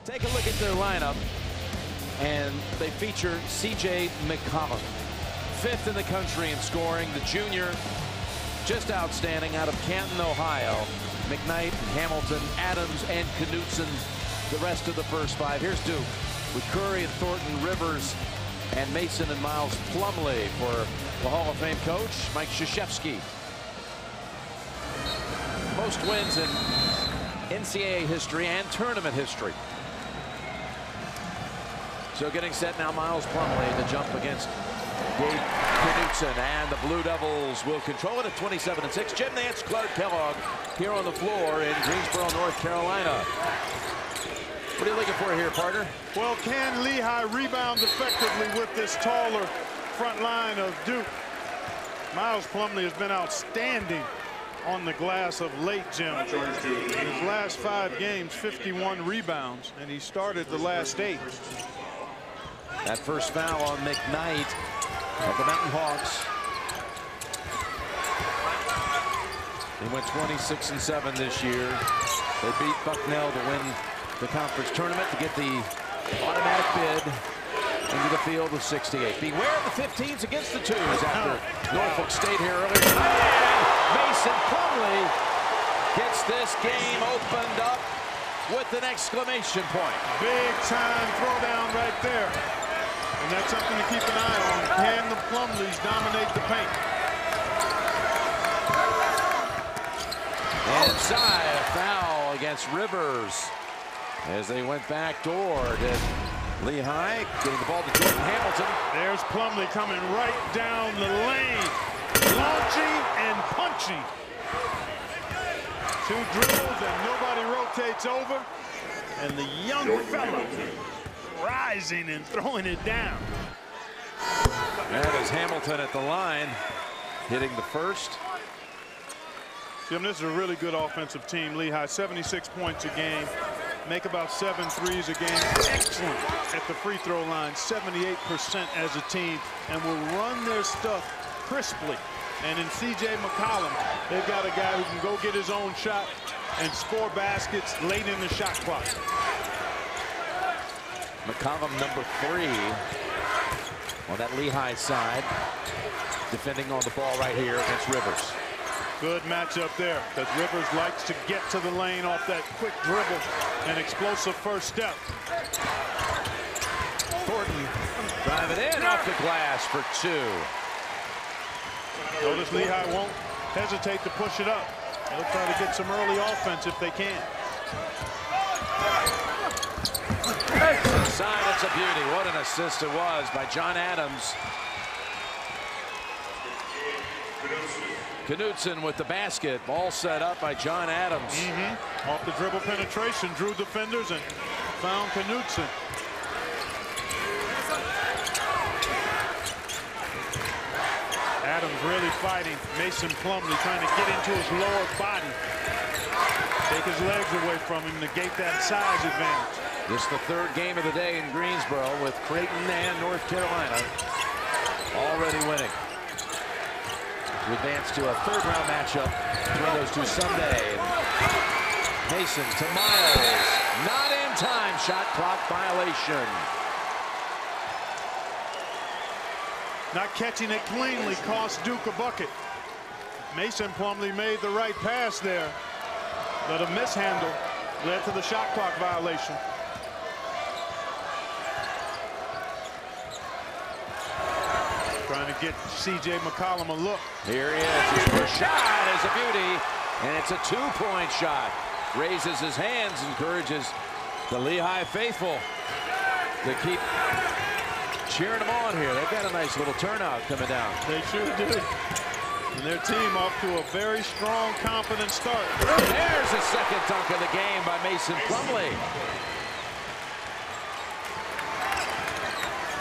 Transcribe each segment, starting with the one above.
Take a look at their lineup, and they feature C.J. McCollum, 5th in the country in scoring. The junior, just outstanding, out of Canton, Ohio. McKnight, Hamilton, Adams, and Knutson, the rest of the first 5. Here's Duke with Curry and Thornton, Rivers, and Mason and Miles Plumlee for the Hall of Fame coach, Mike Krzyzewski. Most wins in NCAA history and tournament history. So getting set now, Miles Plumlee to jump against Gabe Knutson, and the Blue Devils will control it at 27-6. Jim Nance, Clark Kellogg here on the floor in Greensboro, North Carolina. What are you looking for here, partner? Well, can Lehigh rebound effectively with this taller front line of Duke? Miles Plumlee has been outstanding on the glass of late, Jim. In his last 5 games, 51 rebounds, and he started the last 8. That first foul on McKnight of the Mountain Hawks. He went 26-7 this year. They beat Bucknell to win the conference tournament to get the automatic bid into the field of 68. Beware of the 15s against the 2s after Norfolk State here earlier tonight. And Mason Plumlee gets this game opened up with an exclamation point. Big time throwdown right there. And that's something to keep an eye on. Can the Plumlees dominate the paint? Inside, a foul against Rivers as they went back door to Lehigh, getting the ball to Jordan Hamilton. There's Plumlee coming right down the lane, launching and punching. 2 dribbles and nobody rotates over, and the young fella rising and throwing it down. That is Hamilton at the line, hitting the first. Jim, this is a really good offensive team. Lehigh, 76 points a game, make about 7 threes a game. Excellent at the free throw line, 78% as a team, and will run their stuff crisply. And in C.J. McCollum, they've got a guy who can go get his own shot and score baskets late in the shot clock. McCollum, number 3 on that Lehigh side, defending on the ball right here against Rivers. Good matchup there, because Rivers likes to get to the lane off that quick dribble and explosive first step. Thornton drive it in off the glass for 2. Notice Lehigh won't hesitate to push it up. They'll try to get some early offense if they can. Inside, it's a beauty. What an assist it was by John Adams. Knutson with the basket, ball set up by John Adams. Off the dribble penetration, drew defenders and found Knutson. Adams really fighting Mason Plumlee, trying to get into his lower body. Take his legs away from him, negate that size advantage. This is the 3rd game of the day in Greensboro, with Creighton and North Carolina already winning. To advance to a 3rd round matchup between those 2 Sunday. Mason to Miles, not in time, shot clock violation. Not catching it cleanly cost Duke a bucket. Mason Plumlee made the right pass there, but a mishandle led to the shot clock violation. Trying to get C.J. McCollum a look. Here he is. His first shot is a beauty, and it's a 2-point shot. Raises his hands, encourages the Lehigh faithful to keep cheering them on here. They've got a nice little turnout coming down. They sure do. And their team off to a very strong, confident start. There's the 2nd dunk of the game by Mason Plumlee.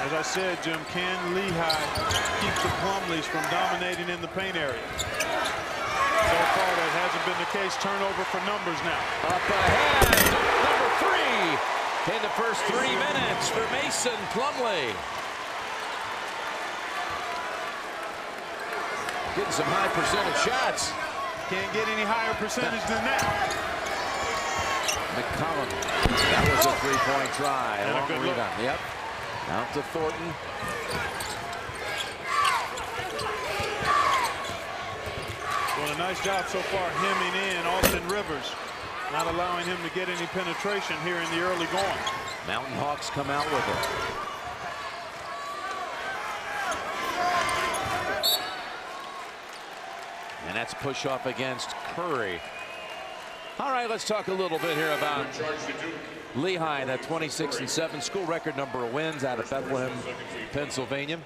As I said, Jim, can Lehigh keep the Plumlees from dominating in the paint area? So far, that hasn't been the case. Turnover for numbers now. Up ahead, number 3 in the first 3 minutes for Mason Plumlee. Getting some high percentage shots. Can't get any higher percentage than that. McCollum. That was a three-point try. And a good rebound. Yep. Out to Thornton. Well, a nice job so far hemming in Austin Rivers, not allowing him to get any penetration here in the early going. Mountain Hawks come out with it. And that's push off against Curry. All right, let's talk a little bit here about Lehigh, that 26-7 school record number of wins out of Bethlehem, Pennsylvania.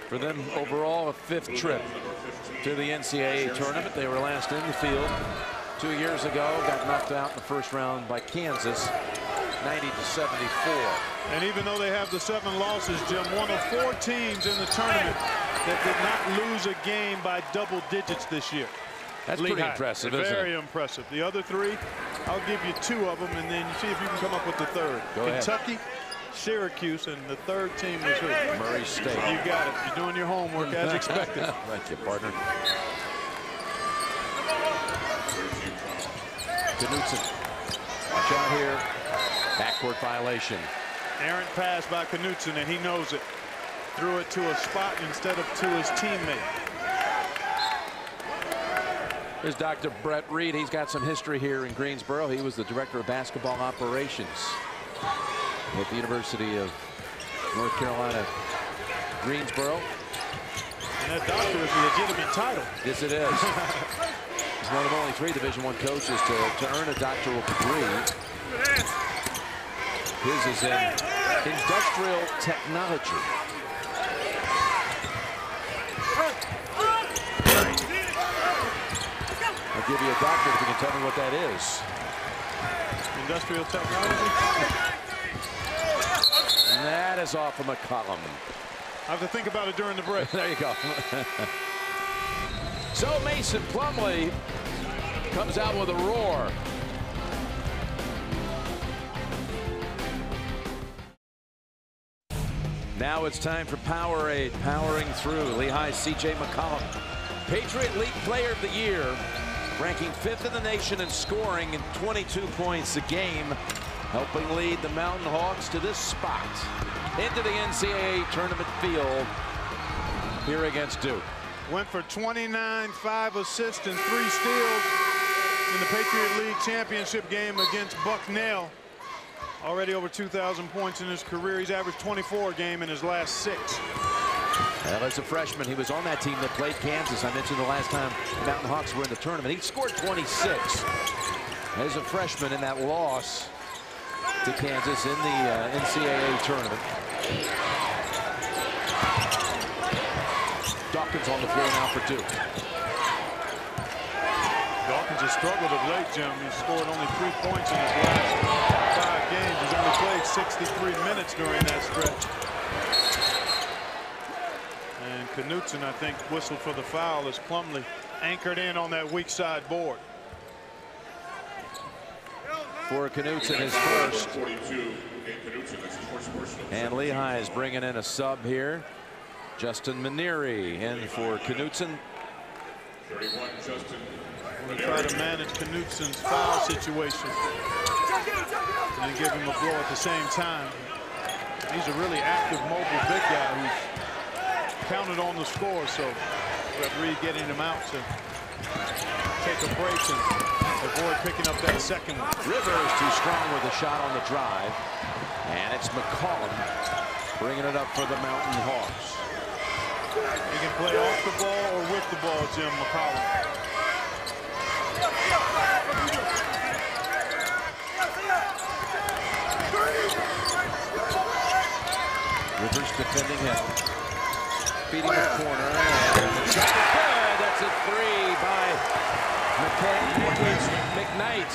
For them overall, a fifth trip to the NCAA tournament. They were last in the field 2 years ago, got knocked out in the first round by Kansas, 90-74. And even though they have the 7 losses, Jim, one of 4 teams in the tournament that did not lose a game by double digits this year. That's Lehigh. pretty impressive, isn't it? Very impressive. The other 3, I'll give you 2 of them, and then see if you can come up with the third. Go Kentucky, Syracuse, and the third team was who? Murray State. You got it. You're doing your homework as expected. Thank you, partner. Knutson. Watch out here. Backcourt violation. Errant pass by Knutson, and he knows it. Threw it to a spot instead of to his teammate. There's Dr. Brett Reed. He's got some history here in Greensboro. He was the director of basketball operations at the University of North Carolina, Greensboro. And that doctor is a legitimate title. Yes, it is. He's one of only 3 Division I coaches to earn a doctoral degree. His is in industrial technology. I'll give you a doctorate if you can tell me what that is. Industrial technology. And that is off of McCollum. I have to think about it during the break. There you go. So Mason Plumlee comes out with a roar. Now it's time for Powerade. Powering through. Lehigh's C.J. McCollum, Patriot League Player of the Year, ranking 5th in the nation in scoring and 22 points a game, helping lead the Mountain Hawks to this spot into the NCAA tournament field here against Duke. Went for 29, 5 assists, and 3 steals in the Patriot League championship game against Bucknell. Already over 2,000 points in his career. He's averaged 24 a game in his last 6. Well, as a freshman, he was on that team that played Kansas. I mentioned the last time the Mountain Hawks were in the tournament. He scored 26 as a freshman in that loss to Kansas in the NCAA tournament. Dawkins on the floor now for Duke. Dawkins has struggled of late, Jim. He's scored only 3 points in his last 5 games. He's only played 63 minutes during that stretch. And Knutson, I think, whistled for the foul as Plumlee anchored in on that weak side board. For Knutson, his first. And Lehigh is bringing in a sub here. Justin Maneri in for Knutson. We're going to try to manage Knutson's foul situation and give him a blow at the same time. He's a really active, mobile big guy who's counted on the score, so referee getting him out to take a break and avoid picking up that second one. Rivers too strong with a shot on the drive, and it's McCollum bringing it up for the Mountain Hawks. He can play off the ball or with the ball, Jim McCollum. Rivers defending him. Feeding the corner. And the shot is good. That's a 3 by McKnight.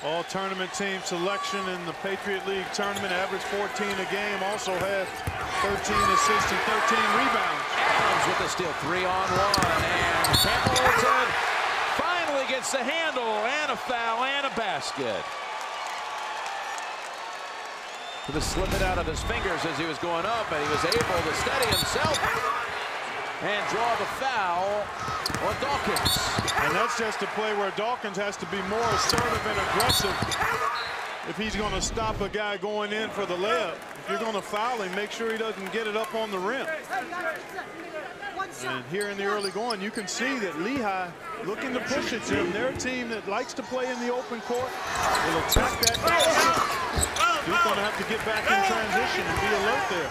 All tournament team selection in the Patriot League tournament. Average 14 a game. Also had 13 assists and 13 rebounds. Adams with the steal. 3-on-1. And Templeton finally gets the handle and a foul and a basket. He was slipping out of his fingers as he was going up, and he was able to steady himself. and draw the foul on Dawkins. And that's just a play where Dawkins has to be more assertive and aggressive if he's going to stop a guy going in for the layup. If you're going to foul him, make sure he doesn't get it up on the rim. And here in the early going, you can see that Lehigh looking to push it, Jim. They're a team that likes to play in the open court. Will attack that basket. Duke's going to have to get back in transition and be alert there.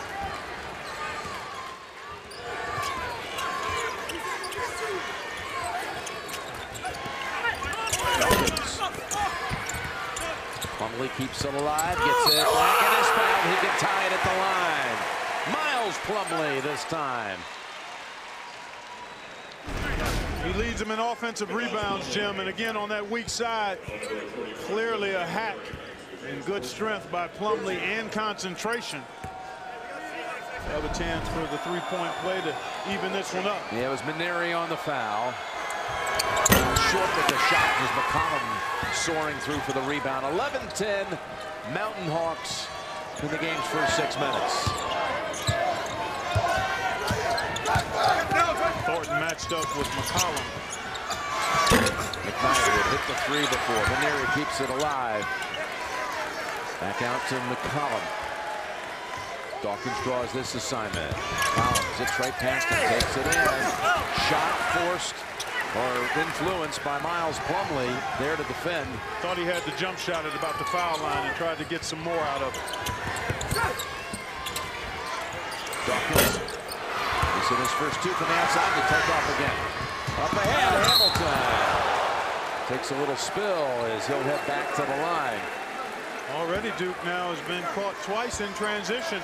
Plumlee keeps it alive, gets it back, and is fouled. He can tie it at the line. Miles Plumlee this time. He leads them in offensive rebounds, Jim, and again on that weak side, clearly a hack and good strength by Plumlee and concentration. They have a chance for the three-point play to even this one up. Yeah, it was Maneri on the foul. Short with the shot was McCollum soaring through for the rebound. 11-10 Mountain Hawks in the game's first 6 minutes. Thornton matched up with McCollum. McCollum had hit the three before. Maneri keeps it alive. Back out to McCollum. Dawkins draws this assignment. Collins zips right past him, takes it in. Shot forced or influenced by Miles Plumlee there to defend. Thought he had the jump shot at about the foul line and tried to get some more out of it. Dawkins. He's in his first two from the outside to take off again. Up ahead, Hamilton takes a little spill as he'll head back to the line. Already Duke now has been caught twice in transition.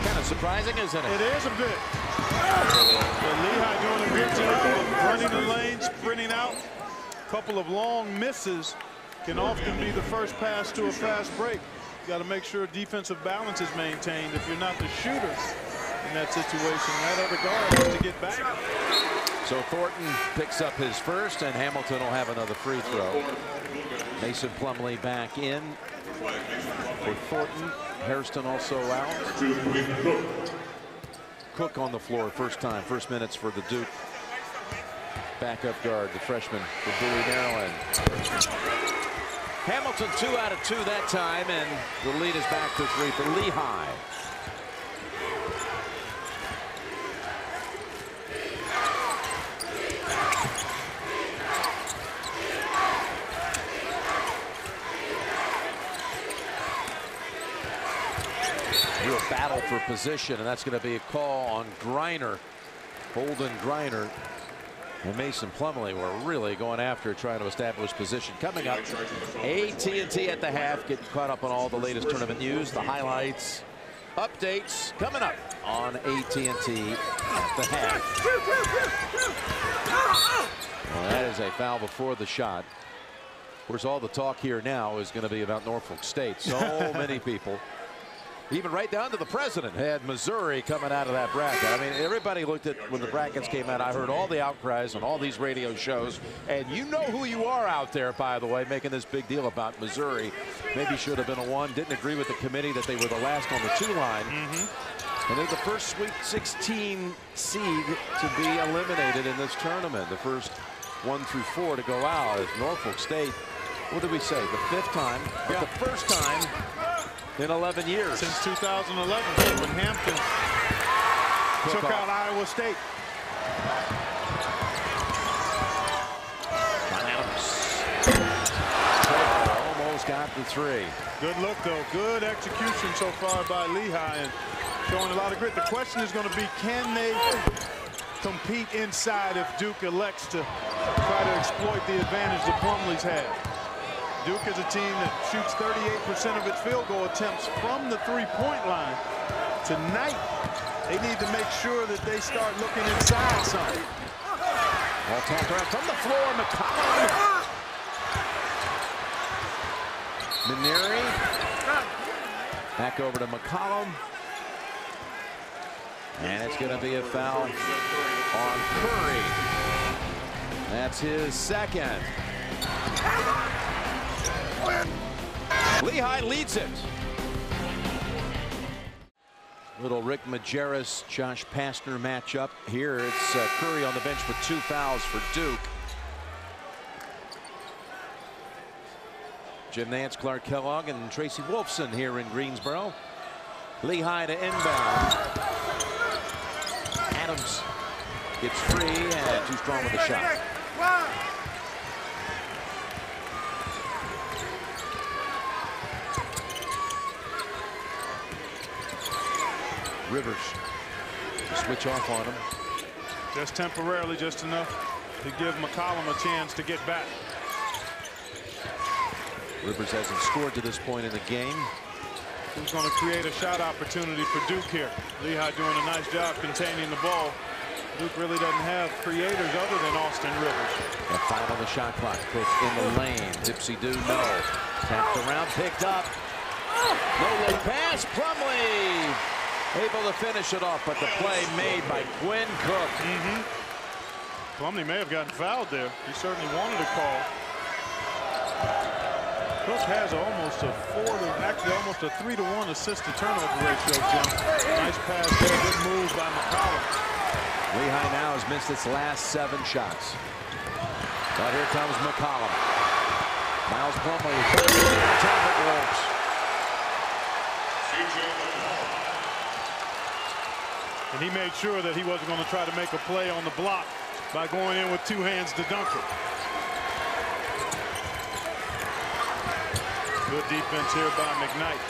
Kind of surprising, isn't it? It is a bit. But Lehigh doing a good job of running the lane, sprinting out. A couple of long misses can often be the first pass to a fast break. You got to make sure defensive balance is maintained if you're not the shooter in that situation. That other guard has to get back. So Thornton picks up his first, and Hamilton will have another free throw. Mason Plumlee back in for Thornton. Hairston also out. Cook on the floor, first minutes for the Duke backup guard, the freshman for Bowie, Maryland. Hamilton 2 out of 2 that time, and the lead is back to 3 for Lehigh. Real battle for position, and that's going to be a call on Griner. Holden Griner and Mason Plumlee were really going after trying to establish position. Coming up, AT&T at the half, getting caught up on all the latest tournament news, the highlights, updates coming up on AT&T at the half. Well, that is a foul before the shot. Of course, all the talk here now is going to be about Norfolk State. So many people, even right down to the president, had Missouri coming out of that bracket. I mean, everybody looked at when the brackets came out. I heard all the outcries on all these radio shows. And you know who you are out there, by the way, making this big deal about Missouri. Maybe should have been a 1. Didn't agree with the committee that they were the last on the 2 line. And they're the first Sweet 16 seed to be eliminated in this tournament. The first 1 through 4 to go out is Norfolk State. What did we say? The 5th time, but the first time in 11 years. Since 2011, when Hampton took out Iowa State. Almost got the 3. Good look, though. Good execution so far by Lehigh and showing a lot of grit. The question is going to be, can they compete inside if Duke elects to try to exploit the advantage that Plumlee's had? Duke is a team that shoots 38% of its field goal attempts from the three-point line. Tonight, they need to make sure that they start looking inside something. Ball tapped around from the floor. McCollum. Maneri. Back over to McCollum. And it's going to be a foul on Curry. That's his second. Lehigh leads it. Little Rick Majerus, Josh Pastner matchup. Here it's Curry on the bench with 2 fouls for Duke. Jim Nance, Clark Kellogg, and Tracy Wolfson here in Greensboro. Lehigh to inbound. Adams gets free and too strong with the shot. Rivers switch off on him. Just temporarily, just enough to give McCollum a chance to get back. Rivers hasn't scored to this point in the game. Who's going to create a shot opportunity for Duke here? Lehigh doing a nice job containing the ball. Duke really doesn't have creators other than Austin Rivers. And 5 on the shot clock. Cook in the lane. Dipsy-do, no. Tapped around, picked up. No late pass. Plumlee able to finish it off, but the play made by Quinn Cook. Plumlee may have gotten fouled there. He certainly wanted a call. Cook has almost a 3-to-1 assist to turnover ratio, Jim. Nice pass there, good move by McCollum. Lehigh now has missed its last 7 shots. But here comes McCollum. Miles Plumlee. It works. And he made sure that he wasn't going to try to make a play on the block by going in with 2 hands to dunk it. Good defense here by McKnight.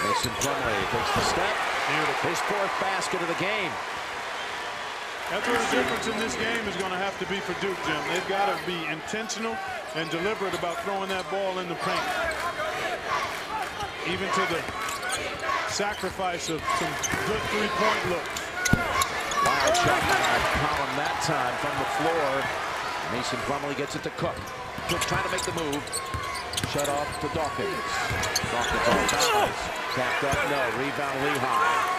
Mason Plumlee takes the step. His 4th basket of the game. That's where the difference in this game is going to have to be for Duke, Jim. They've got to be intentional and deliberate about throwing that ball in the paint. Even to the sacrifice of some good 3-point looks. Wild shot by McCollum that time from the floor. Mason Plumlee gets it to Cook. Cook trying to make the move. Shut off to Dawkins. Dawkins on balance. Tapped up, no. Rebound Lehigh.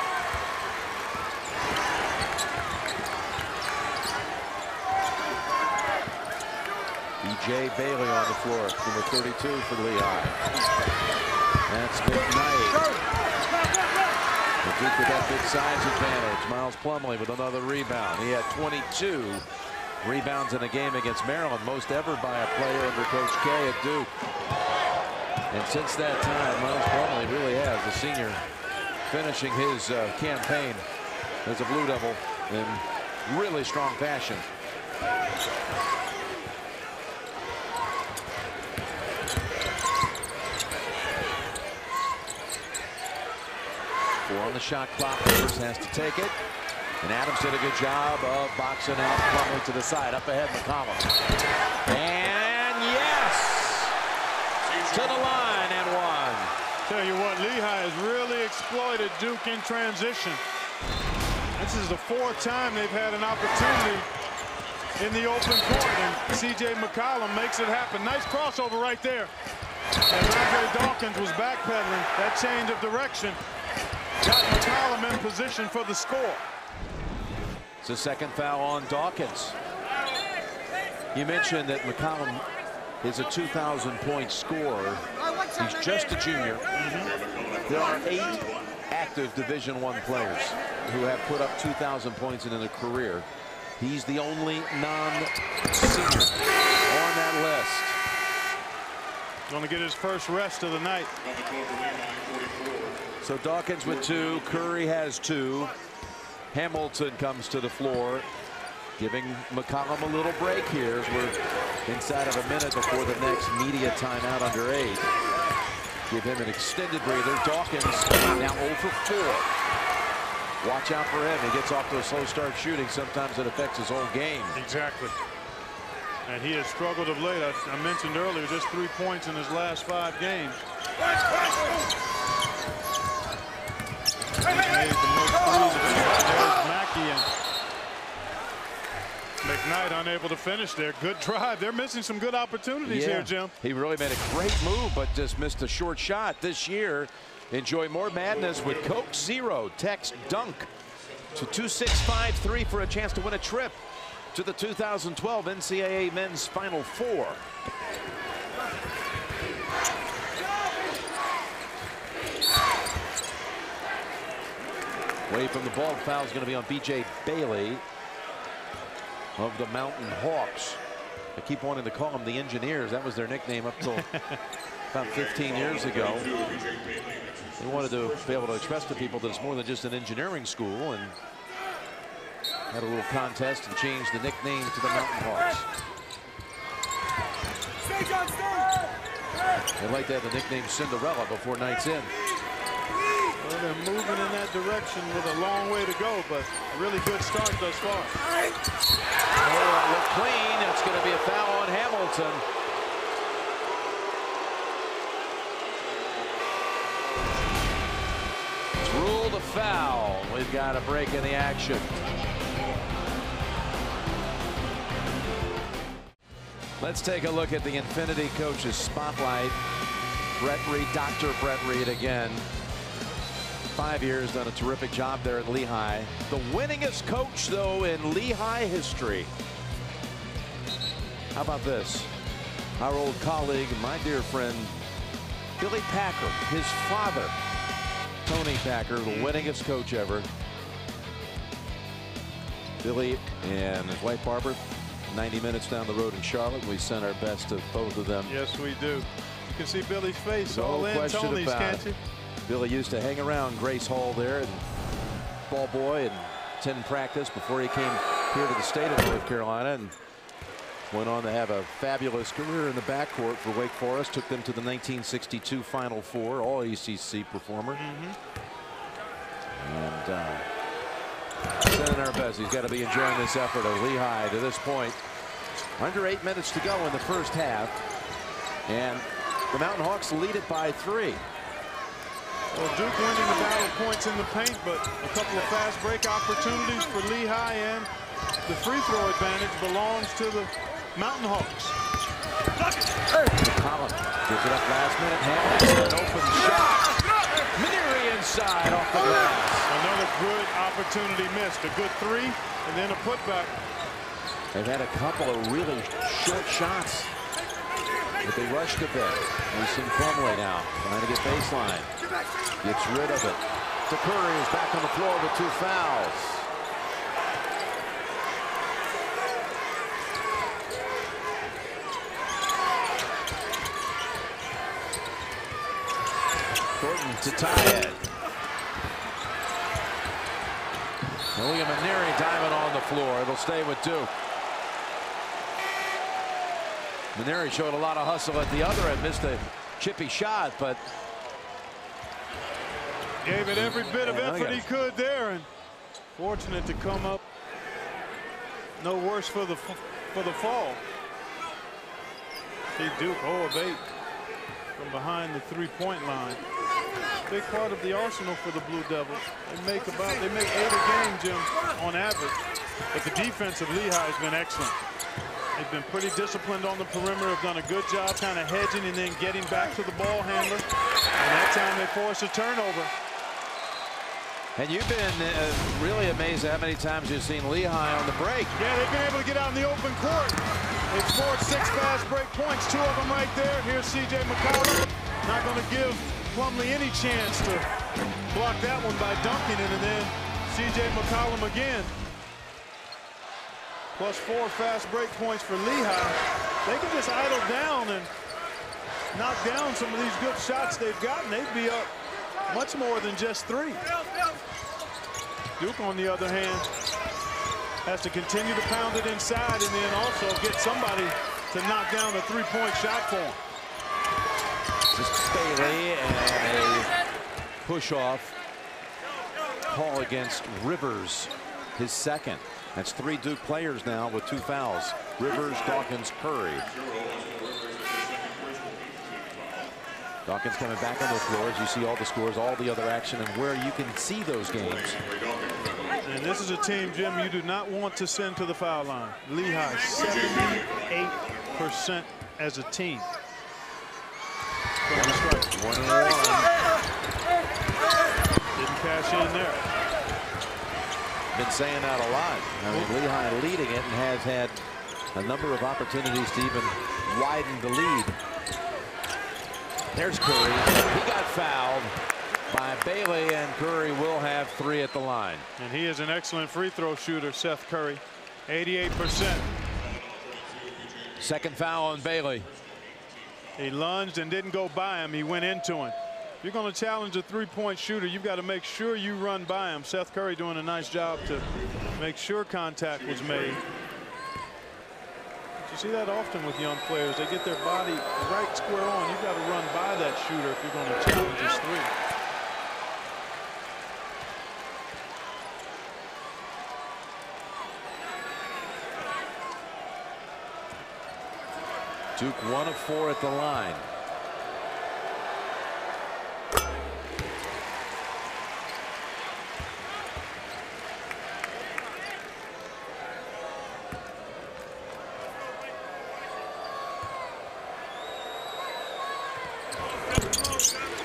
B.J. Bailey on the floor, number 32 for Lehigh. That's McKnight. Duke with that big size advantage. Miles Plumlee with another rebound. He had 22 rebounds in a game against Maryland, most ever by a player under Coach K at Duke. And since that time, Miles Plumlee really has, the senior, finishing his campaign as a Blue Devil in really strong fashion. 4 on the shot clock. Rivers has to take it. And Adams did a good job of boxing out Plumlee to the side. Up ahead, McCollum. And yes! To the line and 1. Tell you what, Lehigh has really exploited Duke in transition. This is the 4th time they've had an opportunity in the open court, and C.J. McCollum makes it happen. Nice crossover right there. And Andre Dawkins was backpedaling. That change of direction got McCollum in position for the score. It's a 2nd foul on Dawkins. You mentioned that McCollum is a 2,000-point scorer. He's just a junior. There are 8 active Division I players who have put up 2,000 points in a career. He's the only non-senior on that list. Going to get his first rest of the night. So Dawkins with 2. Curry has 2. Hamilton comes to the floor, giving McCollum a little break here as we're inside of a minute before the next media timeout under 8. Give him an extended breather. Dawkins now 0 for 4. Watch out for him. He gets off to a slow start shooting. Sometimes it affects his whole game. Exactly. And he has struggled of late. I mentioned earlier, just 3 points in his last 5 games. He's made the most threes of anybody. There's Mackey, and McKnight unable to finish there. Good drive. They're missing some good opportunities here, Jim. He really made a great move, but just missed a short shot. This year, enjoy more madness with Coke Zero. Text DUNK to 26553 for a chance to win a trip to the 2012 NCAA Men's Final Four. Away from the ball, foul is going to be on B.J. Bailey of the Mountain Hawks. I keep wanting to call them the Engineers. That was their nickname up till about 15 years ago. They wanted to be able to express to people that it's more than just an engineering school, and had a little contest and changed the nickname to the Mountain Hawks. They'd like to have the nickname Cinderella before night's in. Well, they're moving in that direction with a long way to go, but a really good start thus far. Oh, that looked clean. It's going to be a foul on Hamilton. It's ruled a foul. We've got a break in the action. Let's take a look at the Infinity Coaches Spotlight. Brett Reed, Dr. Brett Reed again. 5 years, done a terrific job there at Lehigh. The winningest coach, though, in Lehigh history. How about this? Our old colleague, my dear friend, Billy Packer, his father, Tony Packer, the winningest coach ever. Billy and his wife Barbara, 90 minutes down the road in Charlotte. We sent our best to both of them. Yes, we do. You can see Billy's face No all in question Tony's, about can't you? Billy used to hang around Grace Hall there and ball boy and attend practice before he came here to the state of North Carolina, and went on to have a fabulous career in the backcourt for Wake Forest. Took them to the 1962 Final Four, all ACC performer. And sending our best. He's got to be enjoying this effort of Lehigh to this point. Under 8 minutes to go in the first half, and the Mountain Hawks lead it by 3. Well, Duke winning the battle points in the paint, but a couple of fast break opportunities for Lehigh, and the free throw advantage belongs to the Mountain Hawks. Collins gives it up last minute. Hamilton, an open shot. Maneri inside off the glass. Another good opportunity missed. A good three, and then a putback. They've had a couple of really short shots, but they rushed a bit. Mason Plumlee now trying to get baseline. Gets rid of it. Curry is back on the floor with 2 fouls. Thornton to tie it. William Maneri diamond on the floor. It'll stay with Duke. Maneri showed a lot of hustle at the other end. Missed a chippy shot, but gave it every bit of effort he could there, and fortunate to come up no worse for the fall. See Duke 0 of 8 from behind the 3-point line. Big part of the arsenal for the Blue Devils. They make 8 a game, Jim, on average. But the defense of Lehigh has been excellent. They've been pretty disciplined on the perimeter, have done a good job kind of hedging and then getting back to the ball handler. And that time they forced a turnover. And you've been really amazed at how many times you've seen Lehigh on the break. Yeah, they've been able to get out in the open court. They've scored 6 fast break points, 2 of them right there. Here's C.J. McCollum. Not going to give Plumlee any chance to block that one by dunking it, and then C.J. McCollum again. Plus 4 fast break points for Lehigh. They can just idle down and knock down some of these good shots they've gotten. They'd be up much more than just 3. Duke, on the other hand, has to continue to pound it inside and then also get somebody to knock down a 3-point shot for him. Just Bailey and a push-off call against Rivers, his second. That's 3 Duke players now with 2 fouls. Rivers, Dawkins, Curry. Dawkins coming back on the floor as you see all the scores, all the other action, and where you can see those games. And this is a team, Jim, you do not want to send to the foul line. Lehigh, 78% as a team. 1-1. Didn't cash in there. been saying that a lot. I mean, Lehigh leading it and has had a number of opportunities to even widen the lead. There's Curry. He got fouled by Bailey, and Curry will have 3 at the line. And he is an excellent free throw shooter, Seth Curry. 88%. Second foul on Bailey. He lunged and didn't go by him. He went into him. If you're going to challenge a three-point shooter, you've got to make sure you run by him. Seth Curry doing a nice job to make sure contact was made. You see that often with young players. They get their body right square on. You've got to run by that shooter if you're going to challenge his three. Duke 1 of 4 at the line.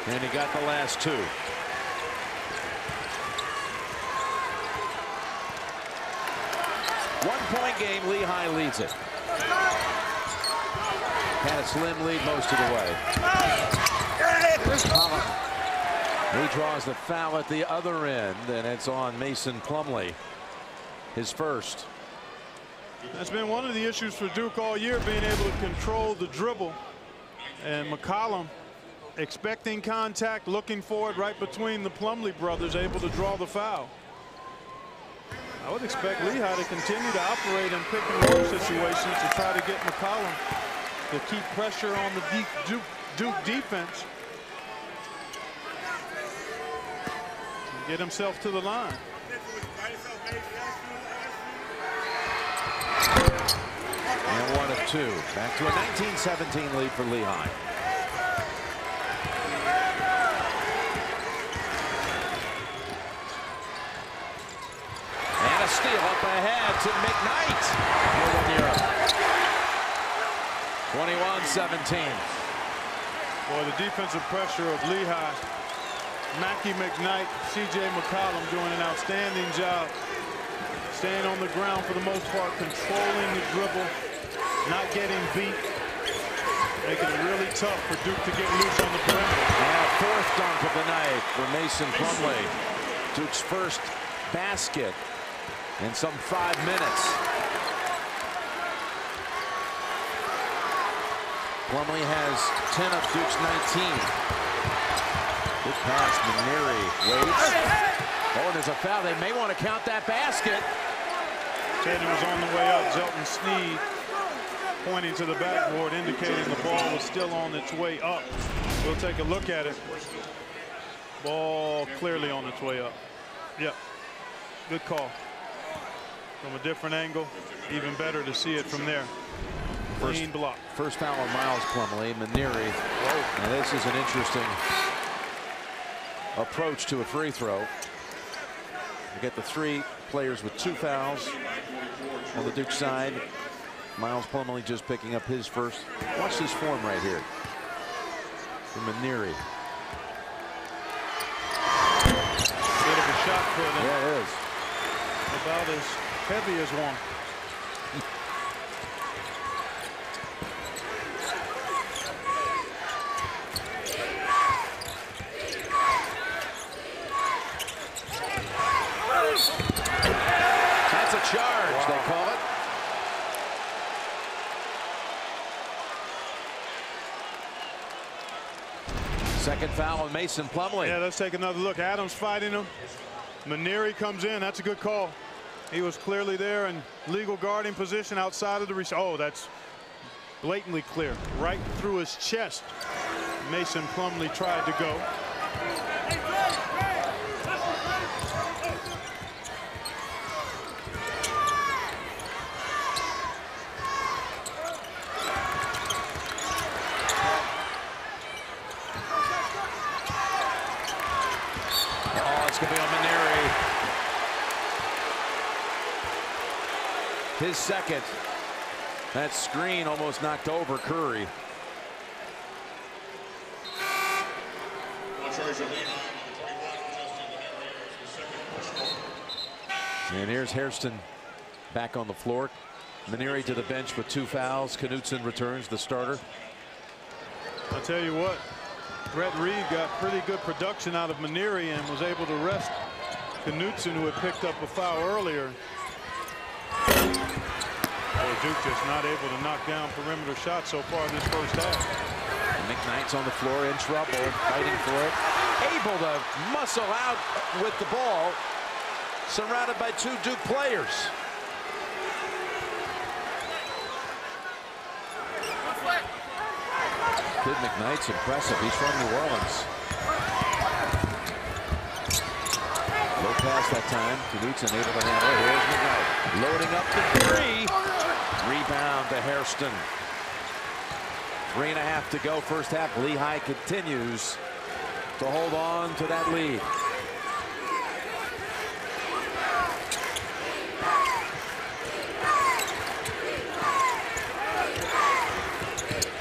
And he got the last 2. One-point game. Lehigh leads it. Had a slim lead most of the way. He draws the foul at the other end, and it's on Mason Plumlee, his first. That's been one of the issues for Duke all year, being able to control the dribble. And McCollum expecting contact, looking for it right between the Plumlee brothers, able to draw the foul. I would expect Lehigh to continue to operate in pick and roll situations to try to get McCollum to keep pressure on the Duke defense. And get himself to the line. And 1 of 2. Back to a 19-17 lead for Lehigh. And a steal up ahead to McKnight. 21-17. Boy, the defensive pressure of Lehigh. Mackie McKnight, C.J. McCollum doing an outstanding job. Staying on the ground for the most part, controlling the dribble, not getting beat. Making it really tough for Duke to get loose on the perimeter. And a 4th dunk of the night for Mason Plumlee. Duke's first basket in some 5 minutes. Plumlee has 10 of Duke's 19. Good pass. Maneri waits. Oh, and there's a foul. They may want to count that basket. Tatum was on the way up. Zelton Sneed pointing to the backboard, indicating the ball was still on its way up. We'll take a look at it. Ball clearly on its way up. Yep. Good call. From a different angle, even better to see it from there. Clean block. First foul on Miles Plumlee. Maneri. Now this is an interesting approach to a free throw. You get the 3 players with 2 fouls on the Duke side. Miles Plumlee just picking up his first. Watch this form right here from Maneri. Bit of a shot for them. Yeah, it is. About as heavy as one. That's a charge, they call it. Second foul on Mason Plumlee. Yeah, let's take another look. Adams fighting him. Maneri comes in. That's a good call. He was clearly there in legal guarding position outside of the reach. Oh, that's blatantly clear. Right through his chest. Mason Plumlee tried to go. Going to be on Maneri. His second. That screen almost knocked over Curry. And here's Hairston back on the floor. Maneri to the bench with 2 fouls. Knutson returns, the starter. I'll tell you what, Brett Reed got pretty good production out of Maneri and was able to rest Knutson, who had picked up a foul earlier. Duke just not able to knock down perimeter shots so far this first half. McKnight's on the floor in trouble, fighting for it. Able to muscle out with the ball, surrounded by 2 Duke players. Kid McKnight's impressive. He's from New Orleans. Low pass that time. Knutson able to handle it. Here's McKnight. Loading up the 3. Rebound to Hairston. 3.5 to go first half. Lehigh continues to hold on to that lead.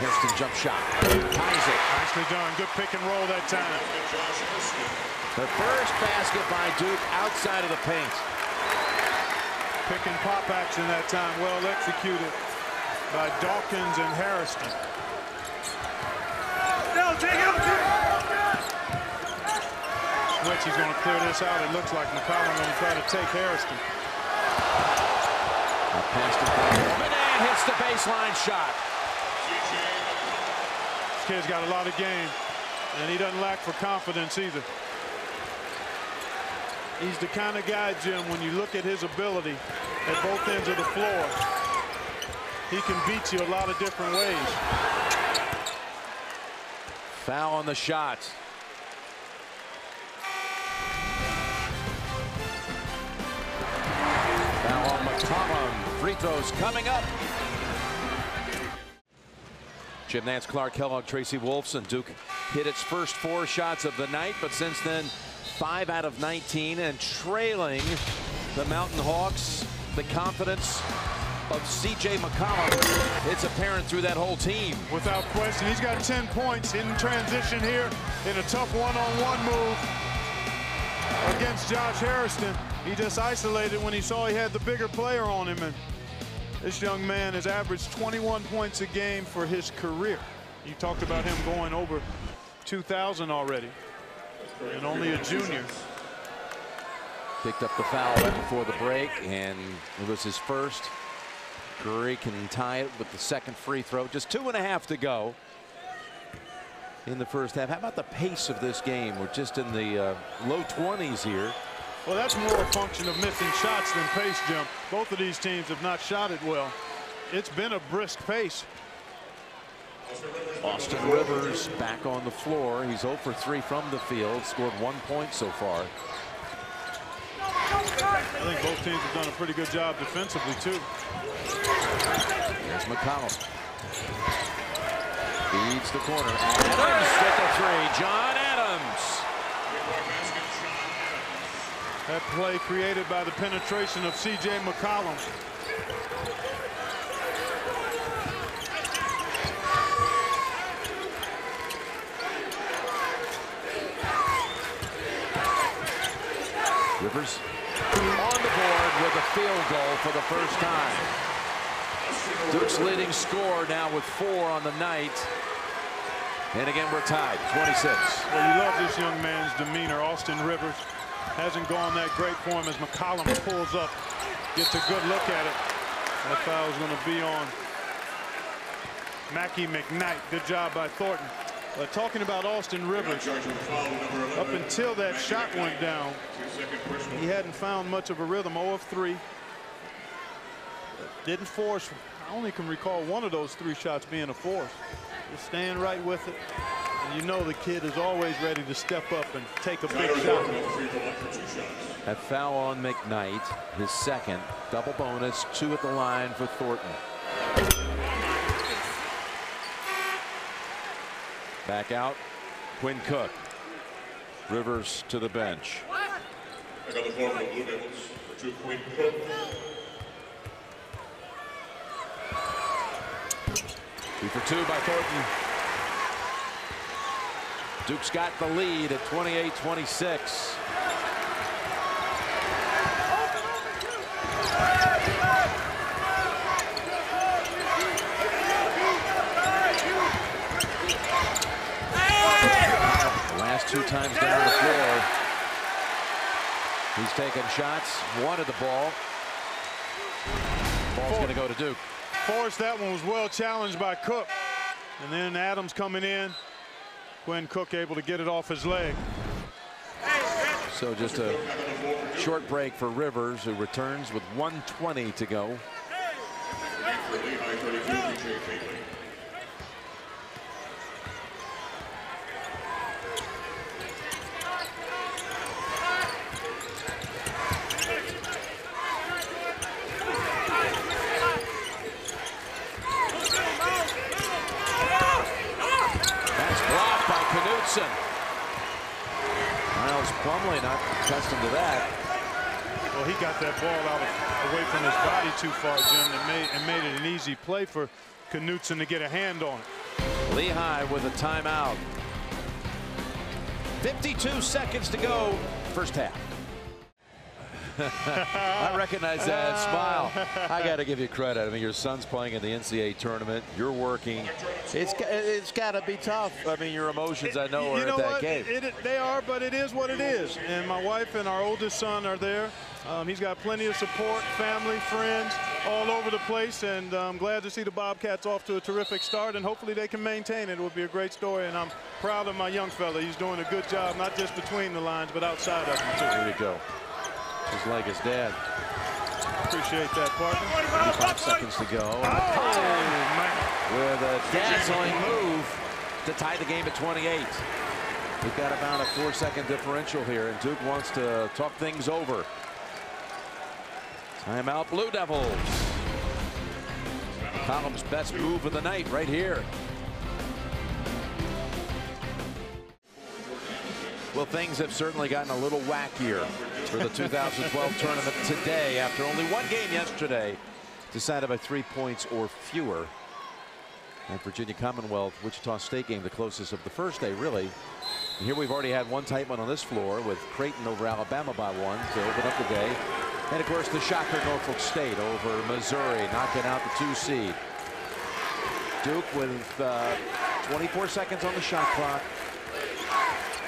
Hairston jump shot. Ties it. Nicely done. Good pick and roll that time. The first basket by Duke outside of the paint. Pick and pop action that time. Well executed by Dawkins and Hairston. Switch, he's going to clear this out. It looks like McCollum going to try to take Hairston. Past him. And hits the baseline shot. This kid's got a lot of game, and he doesn't lack for confidence either. He's the kind of guy, Jim, when you look at his ability at both ends of the floor, he can beat you a lot of different ways. Foul on the shot. Foul on McCollum. Free throws coming up. Jim Nance, Clark Kellogg, Tracy Wolfson. Duke hit its first 4 shots of the night, but since then 5 out of 19, and trailing the Mountain Hawks. The confidence of C.J. McCollum, it's apparent through that whole team. Without question, he's got 10 points in transition here in a tough one-on-one move against Josh Hairston. He just isolated when he saw he had the bigger player on him, and this young man has averaged 21 points a game for his career. You talked about him going over 2,000 already, and only a junior. Picked up the foul right before the break, and it was his first. Curry can tie it with the second free throw. Just 2.5 to go in the first half. How about the pace of this game? We're just in the low 20s here. Well, that's more a function of missing shots than pace, Jim. Both of these teams have not shot it well. It's been a brisk pace. Austin Rivers back on the floor. He's 0 for 3 from the field. Scored 1 point so far. I think both teams have done a pretty good job defensively, too. There's McCollum. Feeds the corner. Adams with the 3. John Adams. That play created by the penetration of C.J. McCollum. Rivers on the board with a field goal for the first time. Duke's leading scorer now with 4 on the night. And again, we're tied, 26. Well, you love this young man's demeanor. Austin Rivers hasn't gone that great for him as McCollum pulls up, gets a good look at it. That foul is going to be on Mackie McKnight. Good job by Thornton. Talking about Austin Rivers, up until that shot went down, he hadn't found much of a rhythm. 0 of 3. Didn't force. I only can recall one of those 3 shots being a force. Just staying right with it. And you know the kid is always ready to step up and take a big shot. A foul on McKnight, his second. Double bonus, 2 at the line for Thornton. Back out, Quinn Cook. Rivers to the bench. I got the floor for the Blue Devils for Quinn Cook. 2 for 2 by Thornton. Duke's got the lead at 28-26. The last 2 times down the floor, he's taken shots, wanted the ball. Ball's going to go to Duke. Forrest, that one was well challenged by Cook. And then Adams coming in. Quinn Cook able to get it off his leg. So just a short break for Rivers, who returns with 1:20 to go. Miles Plumlee not accustomed to that. Well, he got that ball out away from his body too far, Jim, and made it an easy play for Knutson to get a hand on it. Lehigh with a timeout. 52 seconds to go, first half. I recognize that smile. I got to give you credit. I mean, your son's playing in the NCAA tournament. You're working. It's got to be tough. I mean, your emotions, I know, are at that game. They are, but it is what it is. And my wife and our oldest son are there. He's got plenty of support, family, friends, all over the place. And I'm glad to see the Bobcats off to a terrific start. And hopefully they can maintain it. It will be a great story. And I'm proud of my young fella. He's doing a good job, not just between the lines, but outside of them, too. There you go. Just like his dad. Appreciate that, partner. 5 seconds to go. Oh, man. With a dazzling move to tie the game at 28. We've got about a 4-second differential here, and Duke wants to talk things over. Timeout, Blue Devils. McCollum's best move of the night right here. Well, things have certainly gotten a little wackier for the 2012 tournament today, after only 1 game yesterday, decided by 3 points or fewer. And Virginia Commonwealth, Wichita State game, the closest of the first day, really. And here we've already had one tight one on this floor, with Creighton over Alabama by 1 to open up the day. And of course the shocker, Norfolk State over Missouri, knocking out the 2 seed. Duke with 24 seconds on the shot clock.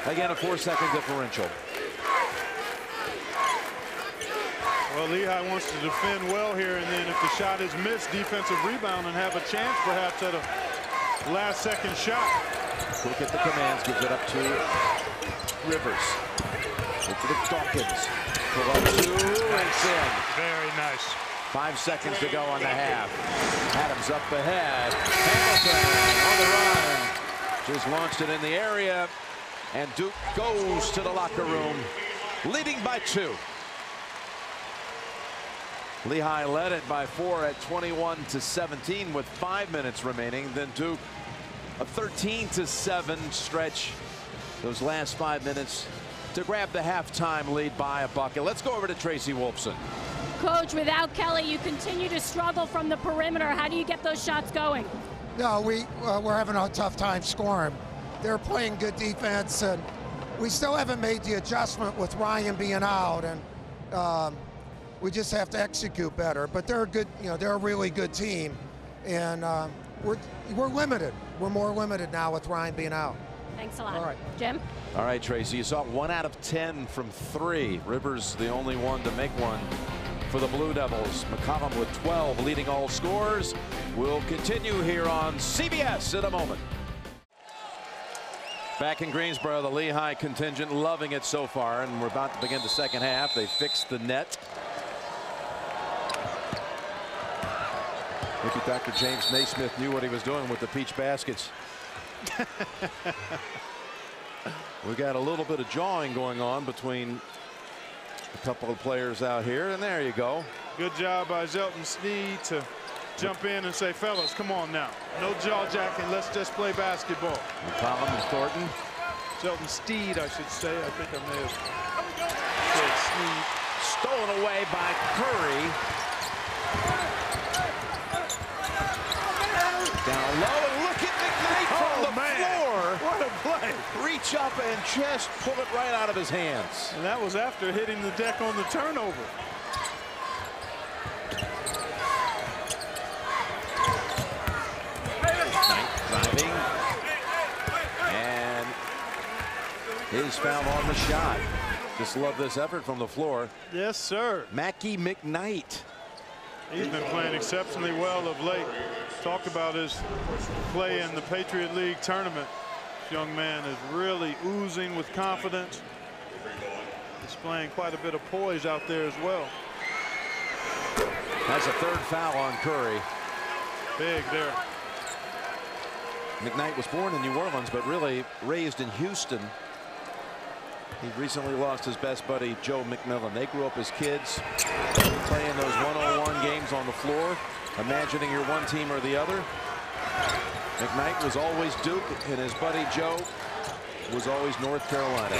Again, a 4-second differential. Well, Lehigh wants to defend well here, and then if the shot is missed, defensive rebound and have a chance perhaps at a last-second shot. Cook at the commands, gives it up to Rivers. Look to Dawkins. Pull up 2, and it's in. Very nice. 5 seconds to go on the half. Adams up ahead. Hamilton on the run. Just launched it in the area. And Duke goes to the locker room, leading by 2. Lehigh led it by 4 at 21-17 with 5 minutes remaining. Then Duke a 13-7 stretch those last 5 minutes to grab the halftime lead by a bucket. Let's go over to Tracy Wolfson. Coach, without Kelly, you continue to struggle from the perimeter. How do you get those shots going? No, we're having a tough time scoring. They're playing good defense, and we still haven't made the adjustment with Ryan being out, and we just have to execute better. But they're a good, they're a really good team, and we're limited. We're more limited now with Ryan being out. Thanks a lot. All right, Jim. All right, Tracy, you saw 1 out of 10 from 3. Rivers the only one to make one for the Blue Devils. McCollum with 12, leading all scorers. We'll continue here on CBS in a moment. Back in Greensboro, the Lehigh contingent loving it so far, and we're about to begin the second half. They fixed the net. Maybe Dr. James Naismith knew what he was doing with the peach baskets. We got a little bit of jawing going on between a couple of players out here, and there you go. Good job by Zelton Sneed to jump in and say, fellas, come on now. No jaw jacking. Let's just play basketball. McCollum and Thornton. Zelton Steed, I should say. I think I may have said Sneed. Stolen away by Curry. Down low, and look at McKnight from the floor. What a play. Reach up and just pull it right out of his hands. And that was after hitting the deck on the turnover. His foul on the shot. Just love this effort from the floor. Yes, sir. Mackie McKnight. He's been playing exceptionally well of late. Talked about his play in the Patriot League tournament. This young man is really oozing with confidence. Displaying quite a bit of poise out there as well. Has a third foul on Curry. Big there. McKnight was born in New Orleans, but really raised in Houston. He recently lost his best buddy, Joe McMillan. They grew up as kids, playing those one-on-one games on the floor, imagining you're one team or the other. McKnight was always Duke, and his buddy Joe was always North Carolina.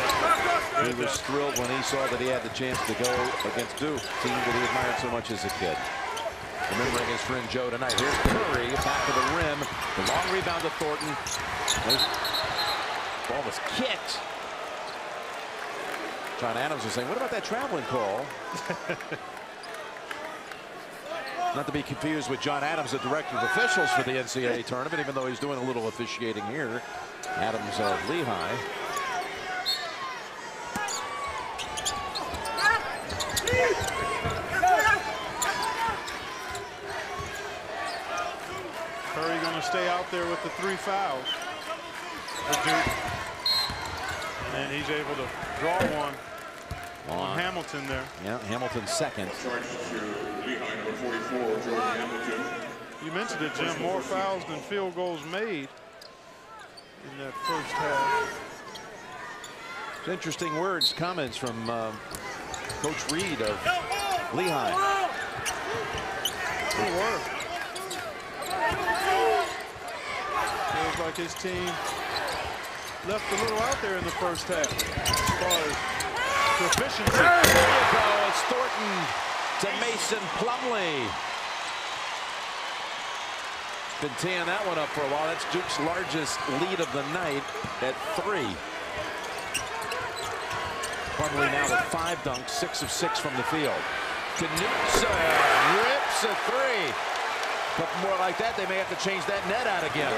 He was thrilled when he saw that he had the chance to go against Duke, team that he admired so much as a kid. Remembering his friend Joe tonight. Here's Curry, back to the rim. The long rebound to Thornton. The ball was kicked. John Adams was saying, what about that traveling call? Not to be confused with John Adams, the director of officials for the NCAA tournament, even though he's doing a little officiating here. Adams of Lehigh. Curry going to stay out there with the 3 fouls for Duke. And he's able to draw one on Hamilton there. Yeah, Hamilton's second. Lehigh, number 44, Jordan Hamilton. You mentioned it, Jim. More fouls than field goals made in that first half. It's interesting words, comments from Coach Reed of Lehigh. Good work. Feels like his team left a little out there in the first half as far as proficiency. There you go. It's Thornton to Mason Plumlee. Been teeing that one up for a while. That's Duke's largest lead of the night at 3. Plumlee now with 5 dunks, 6 of 6 from the field. Knutson rips a 3. Couple more like that, they may have to change that net out again.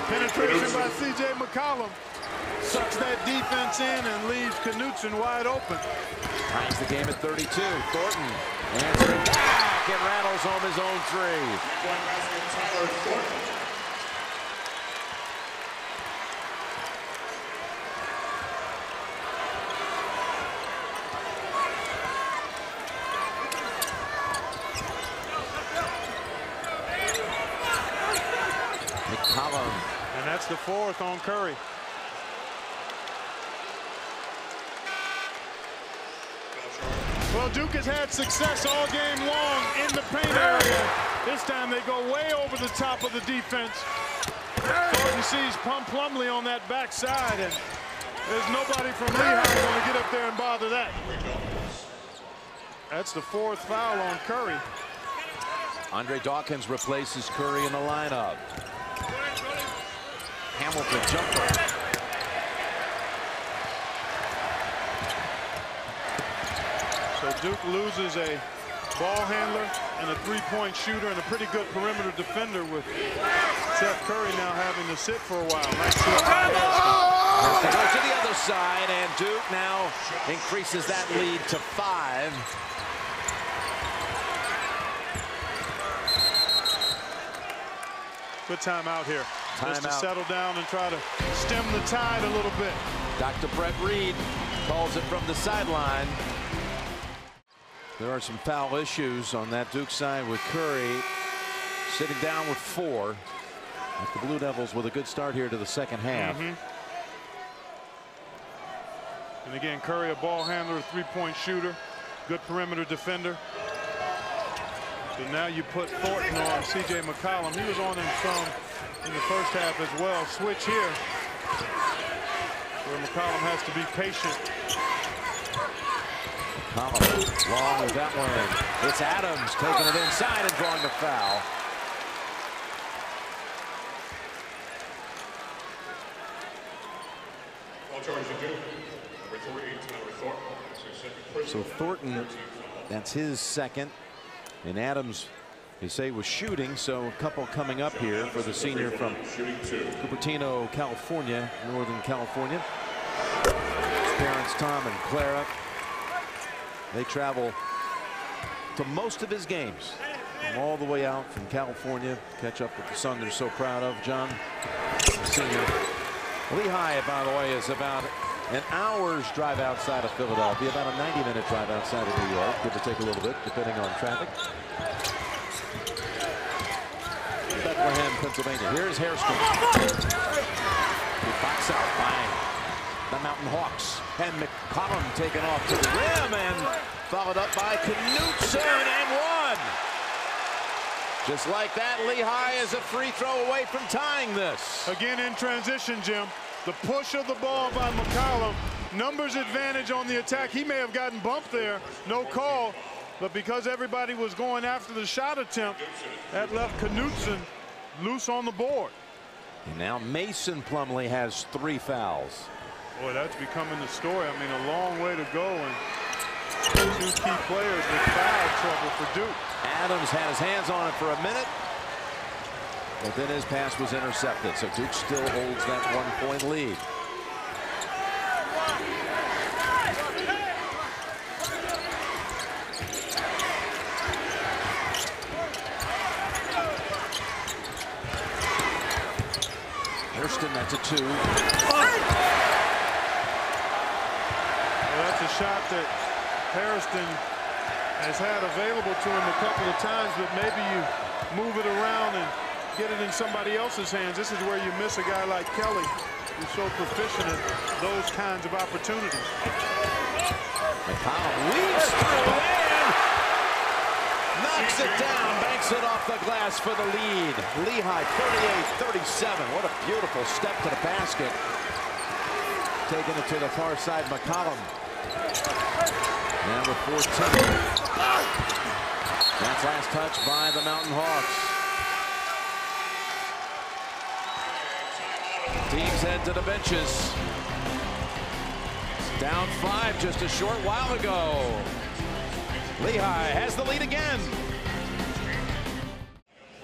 Penetration by C.J. McCollum. Sucks that defense in and leaves Knutson wide open. Ties the game at 32. Thornton answering back and rattles home his own 3. McCollum. And that's the 4th on Curry. Well, Duke has had success all game long in the paint area. This time they go way over the top of the defense. Thornton sees Plumlee on that backside, and there's nobody from Lehigh going to get up there and bother that. That's the 4th foul on Curry. Andre Dawkins replaces Curry in the lineup. Hamilton jumper. So Duke loses a ball handler and a 3-point shooter and a pretty good perimeter defender, with Seth Curry now having to sit for a while. Nice They go to the other side, and Duke now increases that lead to 5. Good timeout here. Just to Timeout. settle down and try to stem the tide a little bit. Dr. Brett Reed calls it from the sideline. There are some foul issues on that Duke side, with Curry sitting down with 4. The Blue Devils with a good start here to the second half. And again, Curry, a ball handler, a 3-point shooter, good perimeter defender. So now you put Thornton on C.J. McCollum. He was on him some in the first half as well. Switch here, where McCollum has to be patient. McCollum long with that one. It's Adams taking it inside and drawing the foul. So Thornton, that's his second. And Adams, they say, was shooting, so a couple coming up here for the senior from Cupertino, California, Northern California. Parents Tom and Clara. They travel to most of his games from all the way out from California to catch up with the son they're so proud of. John, senior. Lehigh, by the way, is about an hour's drive outside of Philadelphia, about a 90-minute drive outside of New York, give or take a little bit, depending on traffic. Bethlehem, Pennsylvania. Here's Hairston. He box out by the Mountain Hawks. And McCollum taken off to the rim and followed up by Knutson and one. Just like that, Lehigh is a free throw away from tying this. Again in transition, Jim. The push of the ball by McCollum. Numbers advantage on the attack. He may have gotten bumped there. No call. But because everybody was going after the shot attempt, that left Knutson loose on the board. And now Mason Plumlee has 3 fouls. Boy, that's becoming the story. I mean, a long way to go. And 2 key players with foul trouble for Duke. Adams had his hands on it for a minute, but then his pass was intercepted. So Duke still holds that 1-point lead. Hairston, that's a 2. Well, that's a shot that Hairston has had available to him a couple of times, but maybe you move it around and get it in somebody else's hands. This is where you miss a guy like Kelly, who's so proficient at those kinds of opportunities. McCollum weaves through and knocks it down, banks it off the glass for the lead. Lehigh 38-37. What a beautiful step to the basket. Taking it to the far side, McCollum. Now with 14. That's last touch by the Mountain Hawks. Teams head to the benches. Down 5 just a short while ago. Lehigh has the lead again.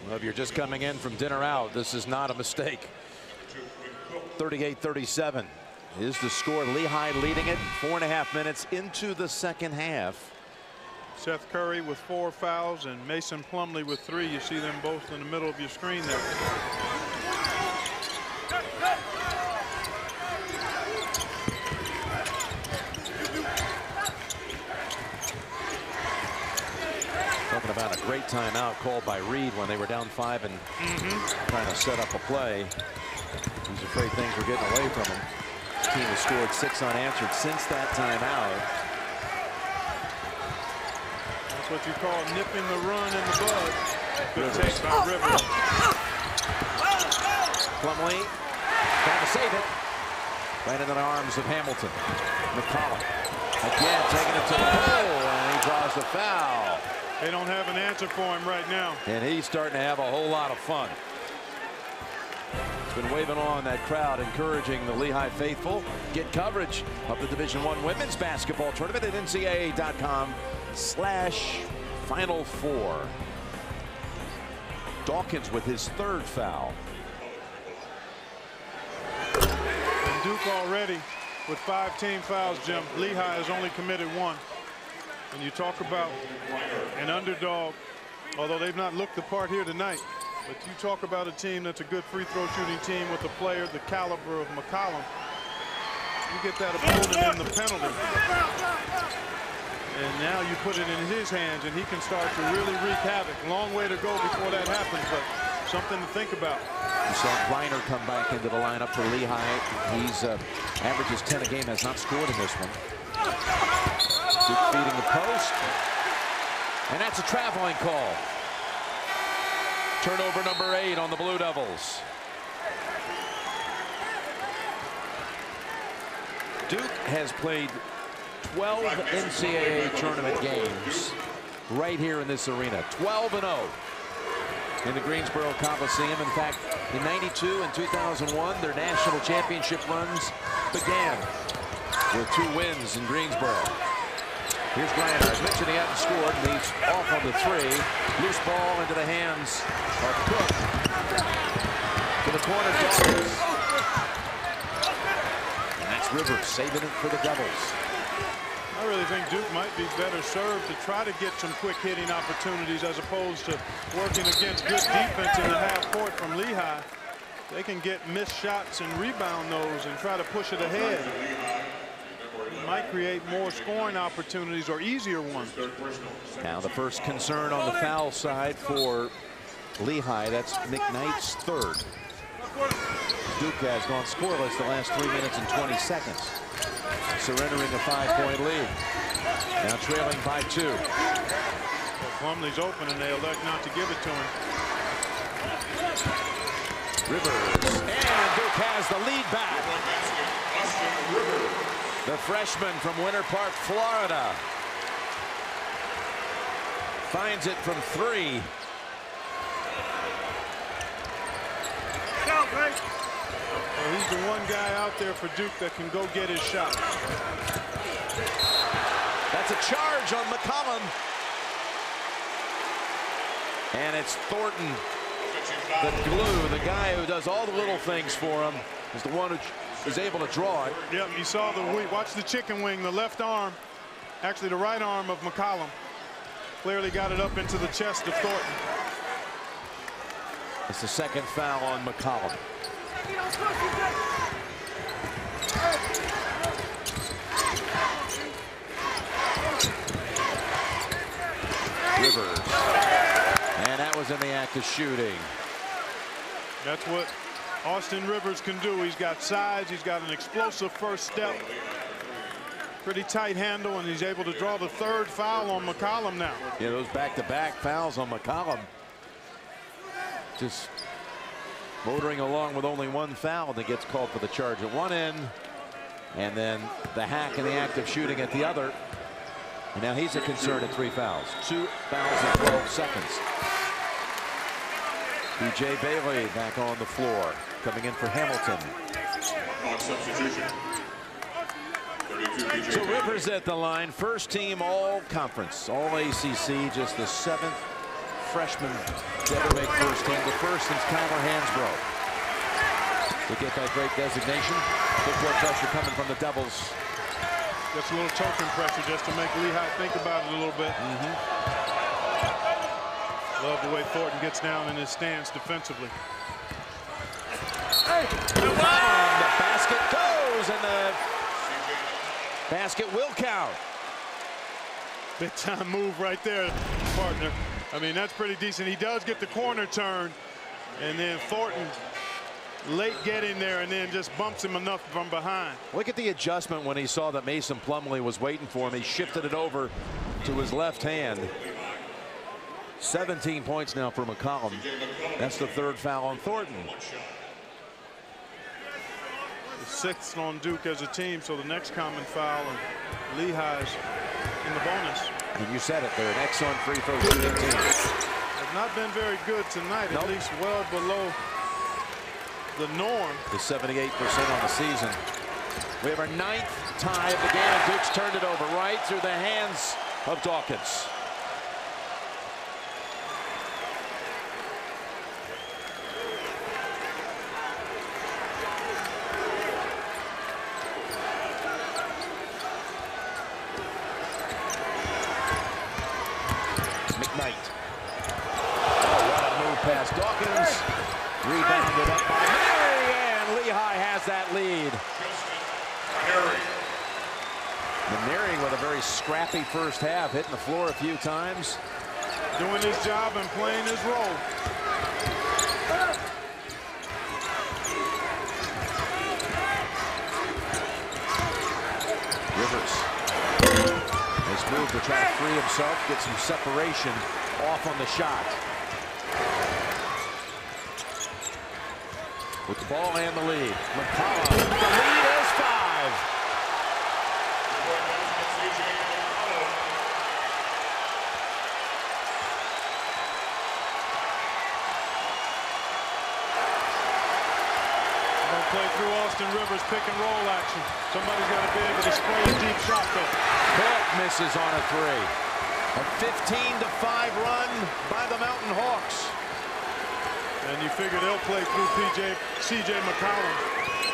Well, if you're just coming in from dinner out, this is not a mistake. 38-37 is the score. Lehigh leading it 4.5 minutes into the second half. Seth Curry with 4 fouls and Mason Plumlee with 3. You see them both in the middle of your screen there. Talking about a great timeout called by Reed when they were down 5 and trying to set up a play. He's afraid things were getting away from him. His team has scored 6 unanswered since that timeout. That's what you call nipping the run in the bud. Good take by Rivers. Plumlee trying to save it. Right into the arms of Hamilton. McCollum again taking it to the hole, and he draws the foul. They don't have an answer for him right now. And he's starting to have a whole lot of fun. He's been waving on that crowd, encouraging the Lehigh faithful. Get coverage of the Division I women's basketball tournament at NCAA.com/Final Four. Dawkins with his 3rd foul. And Duke already with 5 team fouls, Jim. Lehigh has only committed 1. And you talk about an underdog, although they've not looked the part here tonight. But you talk about a team that's a good free throw shooting team with a player the caliber of McCollum. You get that opponent in the penalty. And now you put it in his hands and he can start to really wreak havoc. Long way to go before that happens, but something to think about. You saw Reiner come back into the lineup for Lehigh. He's averages 10 a game, has not scored in this one. Duke feeding the post. And that's a traveling call. Turnover number 8 on the Blue Devils. Duke has played 12 NCAA tournament games right here in this arena. 12-0 in the Greensboro Coliseum. In fact, in '92 and 2001, their national championship runs began with 2 wins in Greensboro. Here's Bryant. I mentioned he hadn't scored, and he's off on the 3. Loose ball into the hands of Cook. To the corner, Dawkins. And that's Rivers saving it for the Devils. I really think Duke might be better served to try to get some quick hitting opportunities as opposed to working against good defense in the half court from Lehigh. They can get missed shots and rebound those and try to push it ahead. It might create more scoring opportunities or easier ones. Now the first concern on the foul side for Lehigh. That's McKnight's third. Duke has gone scoreless the last 3 minutes and 20 seconds. Surrendering a 5-point lead. Now trailing by 2. Well, Plumlee's open and they elect not to give it to him. Rivers, and Duke has the lead back. The freshman from Winter Park, Florida, finds it from 3. Well, he's the one guy out there for Duke that can go get his shot. That's a charge on McCollum. And it's Thornton, the glue, the guy who does all the little things for him, is the one who is able to draw it. Yep, you saw watch the chicken wing, the left arm, actually the right arm of McCollum. Clearly got it up into the chest of Thornton. It's the second foul on McCollum. Rivers. And that was in the act of shooting. That's what Austin Rivers can do. He's got size. He's got an explosive first step. Pretty tight handle, and he's able to draw the third foul on McCollum now. Yeah, those back-to-back fouls on McCollum. Just motoring along with only one foul that gets called for the charge at one end, and then the hack in the act of shooting at the other. And now he's a concern at 3 fouls. 2 fouls in 12 seconds. B.J. Bailey back on the floor, coming in for Hamilton. On substitution. So Rivers at the line, first team all conference, all ACC, just the 7th freshman to ever make first team, the first since Kyler Hansbrough to get that great designation. Big court pressure coming from the Devils. Just a little token pressure just to make Lehigh think about it a little bit. Love the way Thornton gets down in his stance defensively. The basket goes, and the basket will count. Big time move right there, partner. I mean, that's pretty decent. He does get the corner turn, and then Thornton late getting there and then just bumps him enough from behind. Look at the adjustment when he saw that Mason Plumlee was waiting for him. He shifted it over to his left hand. 17 points now for McCollum. That's the 3rd foul on Thornton. The 6th on Duke as a team, so the next common foul, and Lehigh's in the bonus. And you said it, they're an excellent free throw shooting team. Have not been very good tonight, at least well below the norm. The 78% on the season. We have our 9th tie of the game. Duke's turned it over right through the hands of Dawkins. McKnight. Oh, what a move past Dawkins. Rebounded up by Mary, and Lehigh has that lead. Mary with a very scrappy first half, hitting the floor a few times. Doing his job and playing his role. Rivers. Nice move to try to free himself, get some separation off on the shot. With the ball and the lead. McCollum, the lead is 5. Play through Austin Rivers, pick and roll action. Somebody's got to be able to spray a deep shot though. Cook misses on a 3. A 15-5 run by the Mountain Hawks. And you figure they'll play through C.J. McCollum.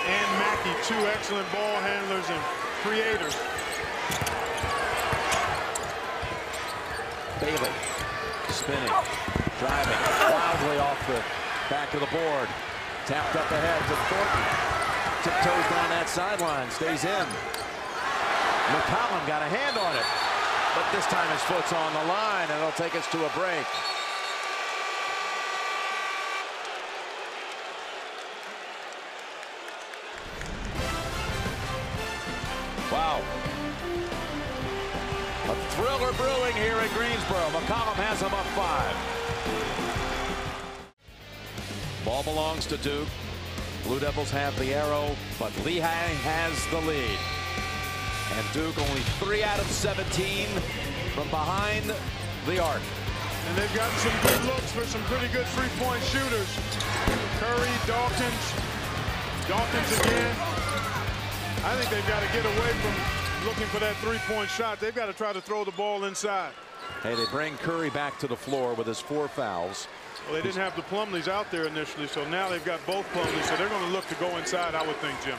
and Mackey, two excellent ball handlers and creators. Bailey spinning, driving wildly off the back of the board. Tapped up ahead to Thornton. Tiptoes down that sideline, stays in. McCollum got a hand on it, but this time his foot's on the line, and it'll take us to a break. Wow. A thriller brewing here in Greensboro. McCollum has him up 5. Ball belongs to Duke. Blue Devils have the arrow, but Lehigh has the lead. And Duke only 3 out of 17 from behind the arc. And they've gotten some good looks for some pretty good three-point shooters. Curry, Dawkins again. I think they've got to get away from looking for that three-point shot. They've got to try to throw the ball inside. Hey, they bring Curry back to the floor with his 4 fouls. Well, they didn't have the Plumlees out there initially, so now they've got both Plumlees, so they're going to look to go inside, I would think, Jim.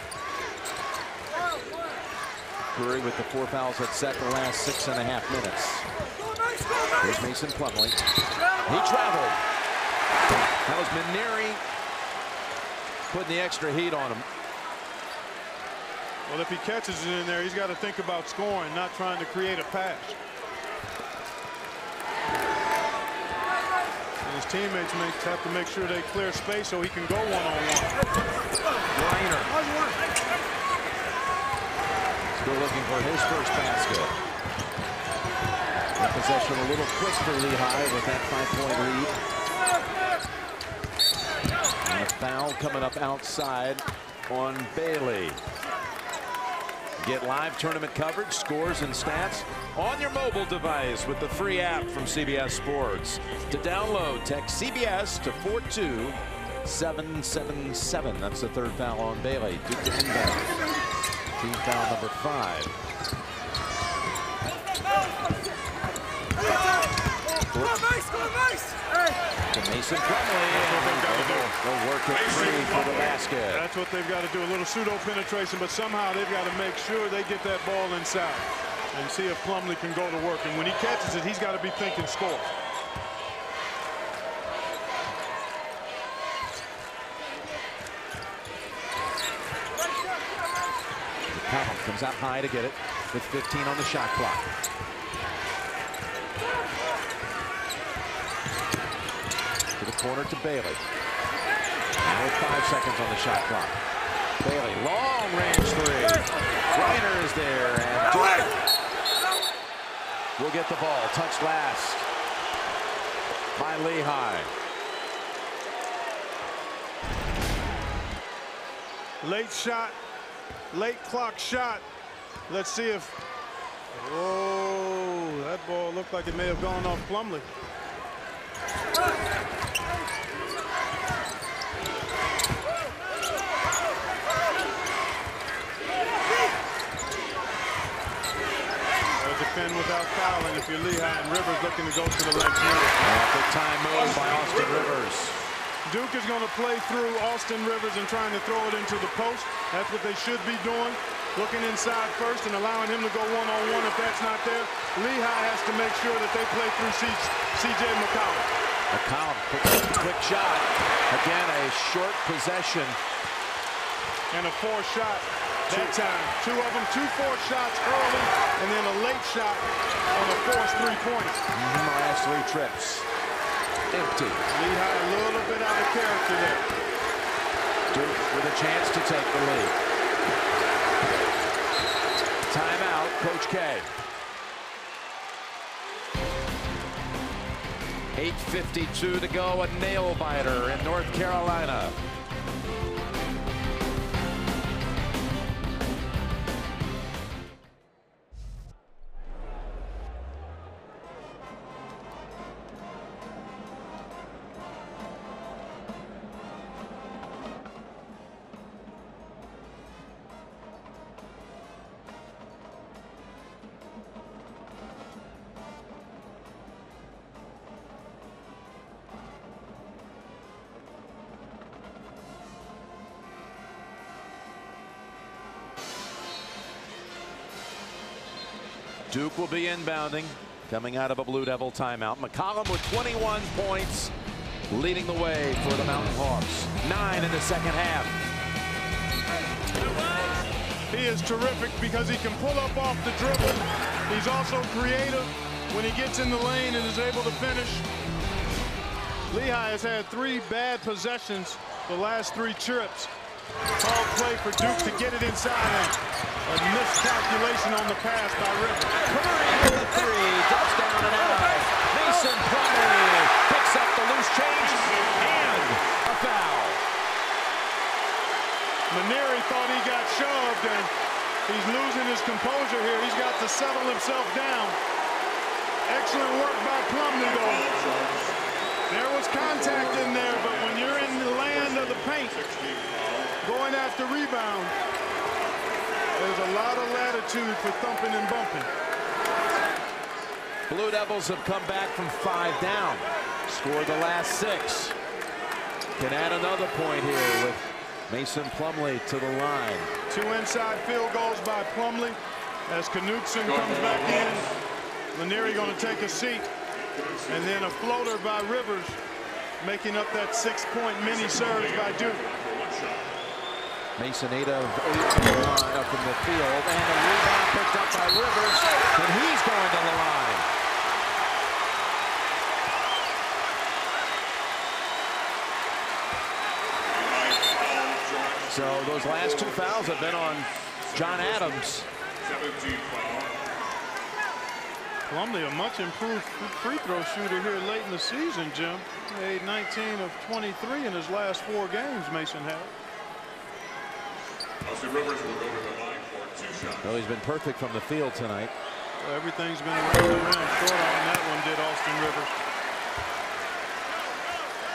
Curry with the 4 fouls at set the last 6.5 minutes. Here's Mason Plumlee. He traveled. That was Maneri putting the extra heat on him. Well, if he catches it in there, he's got to think about scoring, not trying to create a pass. And his teammates have to make sure they clear space so he can go one-on-one. Reiner. Still looking for his first basket. That possession a little quick for Lehigh with that 5-point lead. And a foul coming up outside on Bailey. Get live tournament coverage, scores, and stats on your mobile device with the free app from CBS Sports. To download, text CBS to 42777. That's the 3rd foul on Bailey. Duke to inbound. Team foul number 5. To Mason Plumlee. They'll work it free for the basket. That's what they've got to do, a little pseudo penetration, but somehow they've got to make sure they get that ball inside and see if Plumlee can go to work. And when he catches it, he's got to be thinking score. McCollum comes out high to get it with 15 on the shot clock. To the corner to Bailey. And with 5 seconds on the shot clock. Bailey, long range 3. Reiner is there, and Duke will get the ball. Touched last by Lehigh. Late shot, late clock shot. Let's see if, oh, that ball looked like it may have gone off Plumlee. Defend without fouling if you're Lehigh, and Rivers looking to go to the left hand. Big time move by Austin Rivers. Duke is going to play through Austin Rivers and trying to throw it into the post. That's what they should be doing. Looking inside first and allowing him to go one-on-one if that's not there. Lehigh has to make sure that they play through C.J. McCollum. McCollum, quick shot. Again, a short possession. And a 4 shot that time. 2 of them, 2 forced shots early, and then a late shot on a forced 3-pointer. Last 3 trips. Empty. Lehigh a little bit out of character there. Duke with a chance to take the lead. Timeout, Coach K. 8:52 to go, a nail-biter in North Carolina. Duke will be inbounding, coming out of a Blue Devil timeout. McCollum with 21 points, leading the way for the Mountain Hawks. 9 in the second half. He is terrific because he can pull up off the dribble. He's also creative when he gets in the lane and is able to finish. Lehigh has had 3 bad possessions the last 3 trips. Called play for Duke to get it inside. A miscalculation on the pass by Rivers. Curry with the 3, touchdown and out. Mason Plumlee picks up the loose change and a foul. Maneri thought he got shoved, and he's losing his composure here. He's got to settle himself down. Excellent work by Plumlee, though. There was contact in there, but when you're in the land of the paint, going after rebound, there's a lot of latitude for thumping and bumping. Blue Devils have come back from 5 down. Scored the last 6. Can add another point here with Mason Plumlee to the line. 2 inside field goals by Plumlee as Knutson comes back in. Maneri going to take a seat. And then a floater by Rivers, making up that 6-point mini surge by Duke. Mason 8 of 8 from the line up in the field, and a rebound picked up by Rivers, and he's going to the line. So those last 2 fouls have been on John Adams. Plumlee, a much improved free throw shooter here late in the season, Jim. He made 19 of 23 in his last 4 games, Mason had. Rivers will go to the line for 2 shots. Well, he's been perfect from the field tonight. Well, everything's been around the rim. Short on that one did Austin Rivers.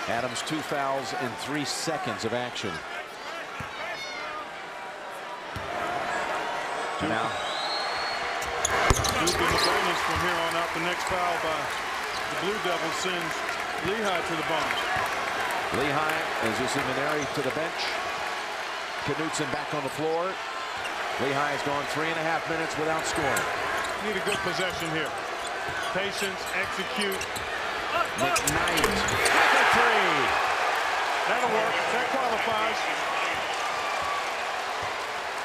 Adams 2 fouls in 3 seconds of action. Now Duke in the bonus from here on out. The next foul by the Blue Devils sends Lehigh to the bonus. Lehigh, as you see Maneri to the bench. Knutson back on the floor. Lehigh has gone 3.5 minutes without scoring. Need a good possession here. Patience, execute. McKnight with a 3. That'll work. That qualifies.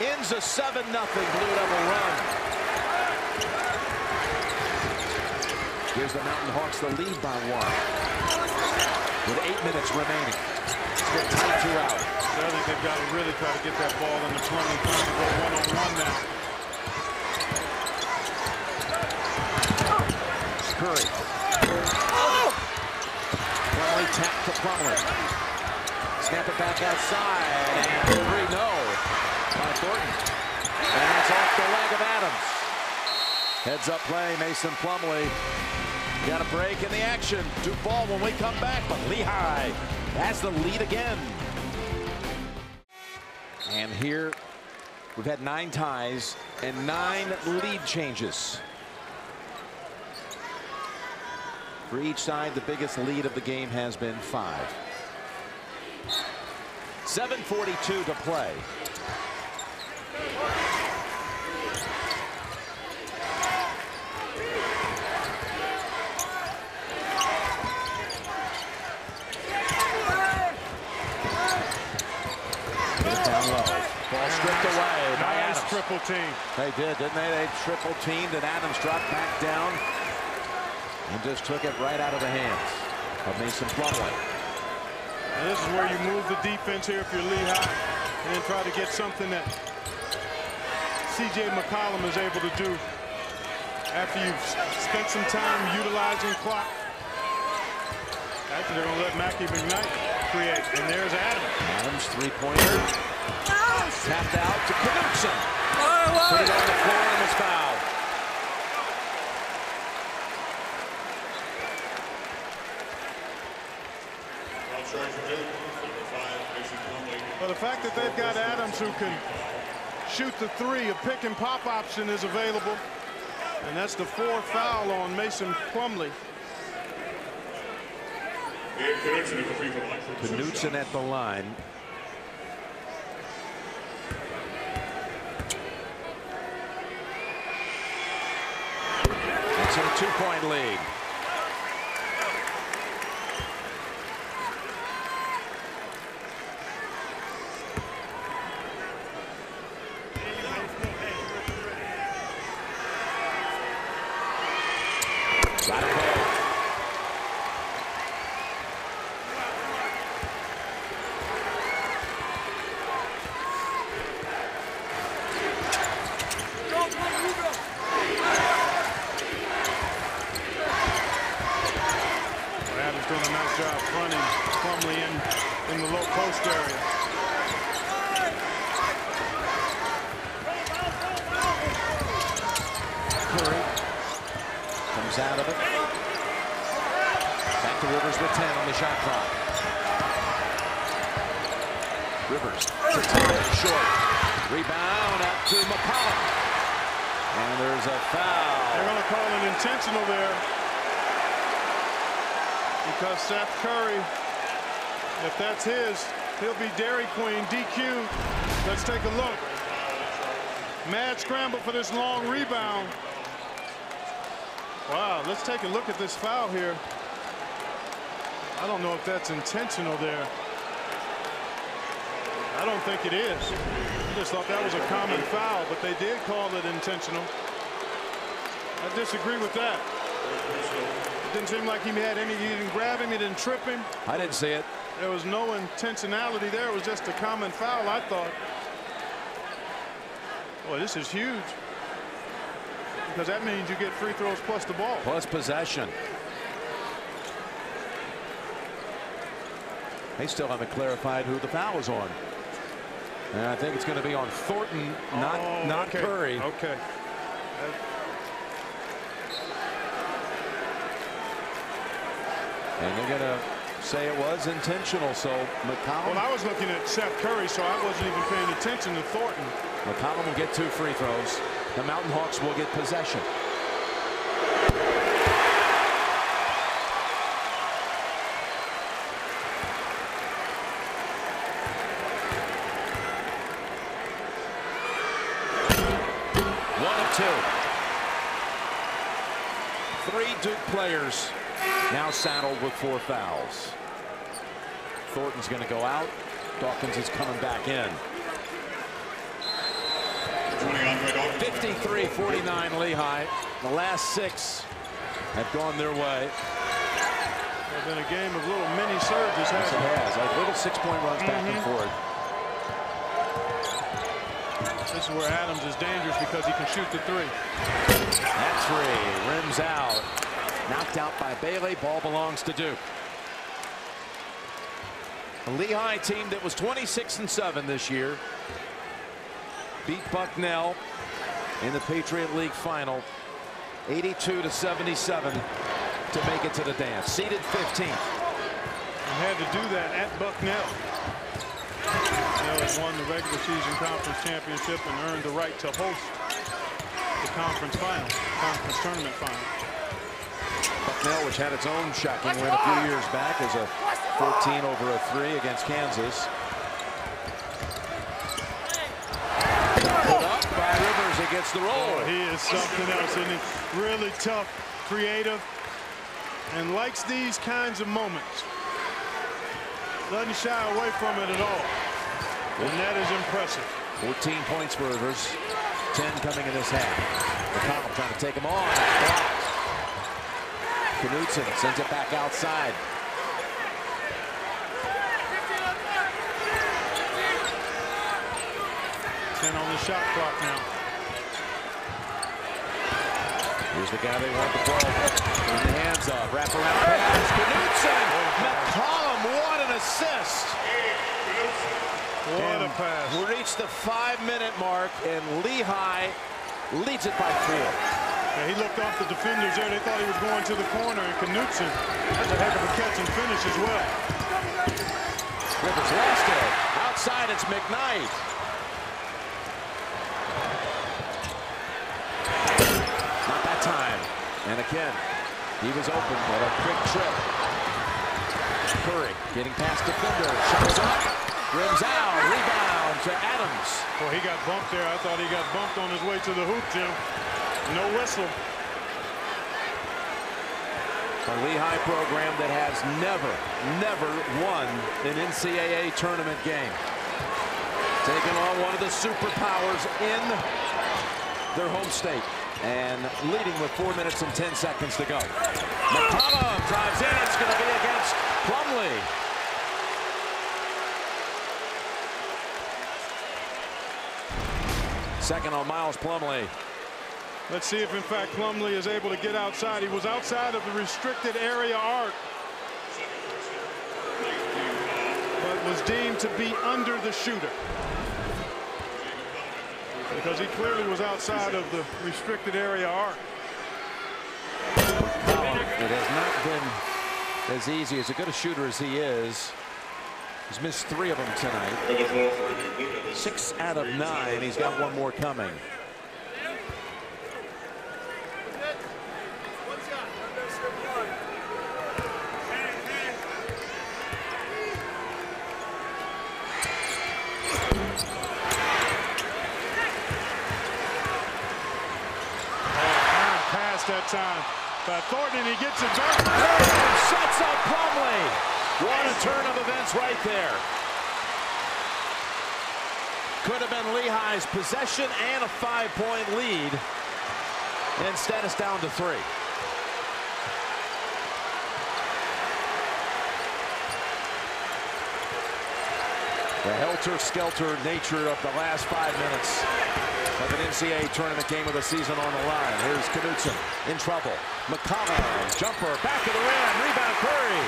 Ends a 7-0 Blue Devil run. Gives the Mountain Hawks the lead by 1. With 8 minutes remaining. It's been tight throughout. I think they've got to really try to get that ball in the Plumlee, trying to go one-on-one now. Curry. Plumlee tapped to Plumlee. Snap it back outside. And 3 no. By Thornton. And that's off the leg of Adams. Heads up play, Mason Plumlee. Got a break in the action. Duke ball when we come back, but Lehigh has the lead again. And here we've had 9 ties and 9 lead changes. For each side, the biggest lead of the game has been 5. 7:42 to play. Ball stripped away by Adams. Triple team. They did, didn't they? They triple teamed, and Adams dropped back down and just took it right out of the hands of Mason Plumlee. And this is where you move the defense here if you're Lehigh, and then try to get something that C.J. McCollum is able to do after you've spent some time utilizing clock. Actually, they're going to let McKnight create, and there's Adams. Adams 3-pointer. Tapped out to Knutson. Put it on the floor and was fouled. Well, the fact that they've got Adams who can shoot the 3, a pick and pop option is available. And that's the 4th foul on Mason Plumlee. Knutson at the line. 2-point lead. Doing a nice job fronting Plumlee in the low post area. Curry comes out of it. Back to Rivers with 10 on the shot clock. Rivers to tie short. Rebound out to McCollum. And there's a foul. They're going to call an intentional there. Because Seth Curry, if that's his, he'll be Dairy Queen, DQ. Let's take a look. Mad scramble for this long rebound. Wow, let's take a look at this foul here. I don't know if that's intentional there. I don't think it is. I just thought that was a common foul, but they did call it intentional. I disagree with that. It didn't seem like he had any, he didn't grab him, he didn't trip him. I didn't see it. There was no intentionality there. It was just a common foul, I thought. Boy, this is huge. Because that means you get free throws plus the ball. Plus possession. They still haven't clarified who the foul was on. And I think it's going to be on Thornton, not okay. Curry. Okay. And they're going to say it was intentional. So McCollum. Well, I was looking at Seth Curry, so I wasn't even paying attention to Thornton. McCollum will get 2 free throws. The Mountain Hawks will get possession. Three Duke players now saddled with 4 fouls. Thornton's going to go out. Dawkins is coming back in. 53-49 Lehigh. The last 6 have gone their way. It's been a game of little mini surges. Yes, it has. Like little 6-point runs back and forth. This is where Adams is dangerous because he can shoot the 3. That 3 rims out. Knocked out by Bailey. Ball belongs to Duke. A Lehigh team that was 26-7 this year beat Bucknell in the Patriot League final 82-77 to make it to the dance. Seeded 15th. And had to do that at Bucknell. Bucknell has won the regular season conference championship and earned the right to host the conference tournament final. Bucknell, which had its own shocking win a few years back, as a 14-3 against Kansas. Put up by Rivers against the roll. Oh, he is something else, isn't he? Really tough, creative, and likes these kinds of moments. Doesn't shy away from it at all. And that is impressive. 14 points for Rivers. 10 coming in this half. McConnell trying to take him on. Blocked. Knutson sends it back outside. On the shot clock now. Here's the guy they want the ball in the hands of. Wraparound pass. Knutson. McCollum, what an assist. What a pass. We reached the 5-minute mark, and Lehigh leads it by 4. Yeah, he looked off the defenders there. They thought he was going to the corner, and Knutson, that's a heck of a catch and finish as well. Rivers lost it. Outside, it's McKnight. Not that time. And again, he was open, but a quick trip. Curry getting past defender. Shots up. Rims out. Rebound to Adams. Well, he got bumped there. I thought he got bumped on his way to the hoop, Jim. No whistle. A Lehigh program that has never won an NCAA tournament game. Taking on one of the superpowers in their home state and leading with 4 minutes and 10 seconds to go. McCollum drives in. It's going to be against Plumlee. Second on Miles Plumlee. Let's see if, in fact, Plumlee is able to get outside. He was outside of the restricted area arc, but was deemed to be under the shooter because he clearly was outside of the restricted area arc. It has not been as easy, as good a shooter as he is. He's missed 3 of them tonight. 6 out of 9. He's got 1 more coming. That time by Thornton, he gets it back. Shuts up Plumlee. What a turn of events right there. Could have been Lehigh's possession and a 5-point lead. Instead, it's down to 3. The helter-skelter nature of the last 5 minutes of an NCAA tournament game with a season on the line. Here's Knutson in trouble. McCollum, jumper, back of the rim, rebound Curry.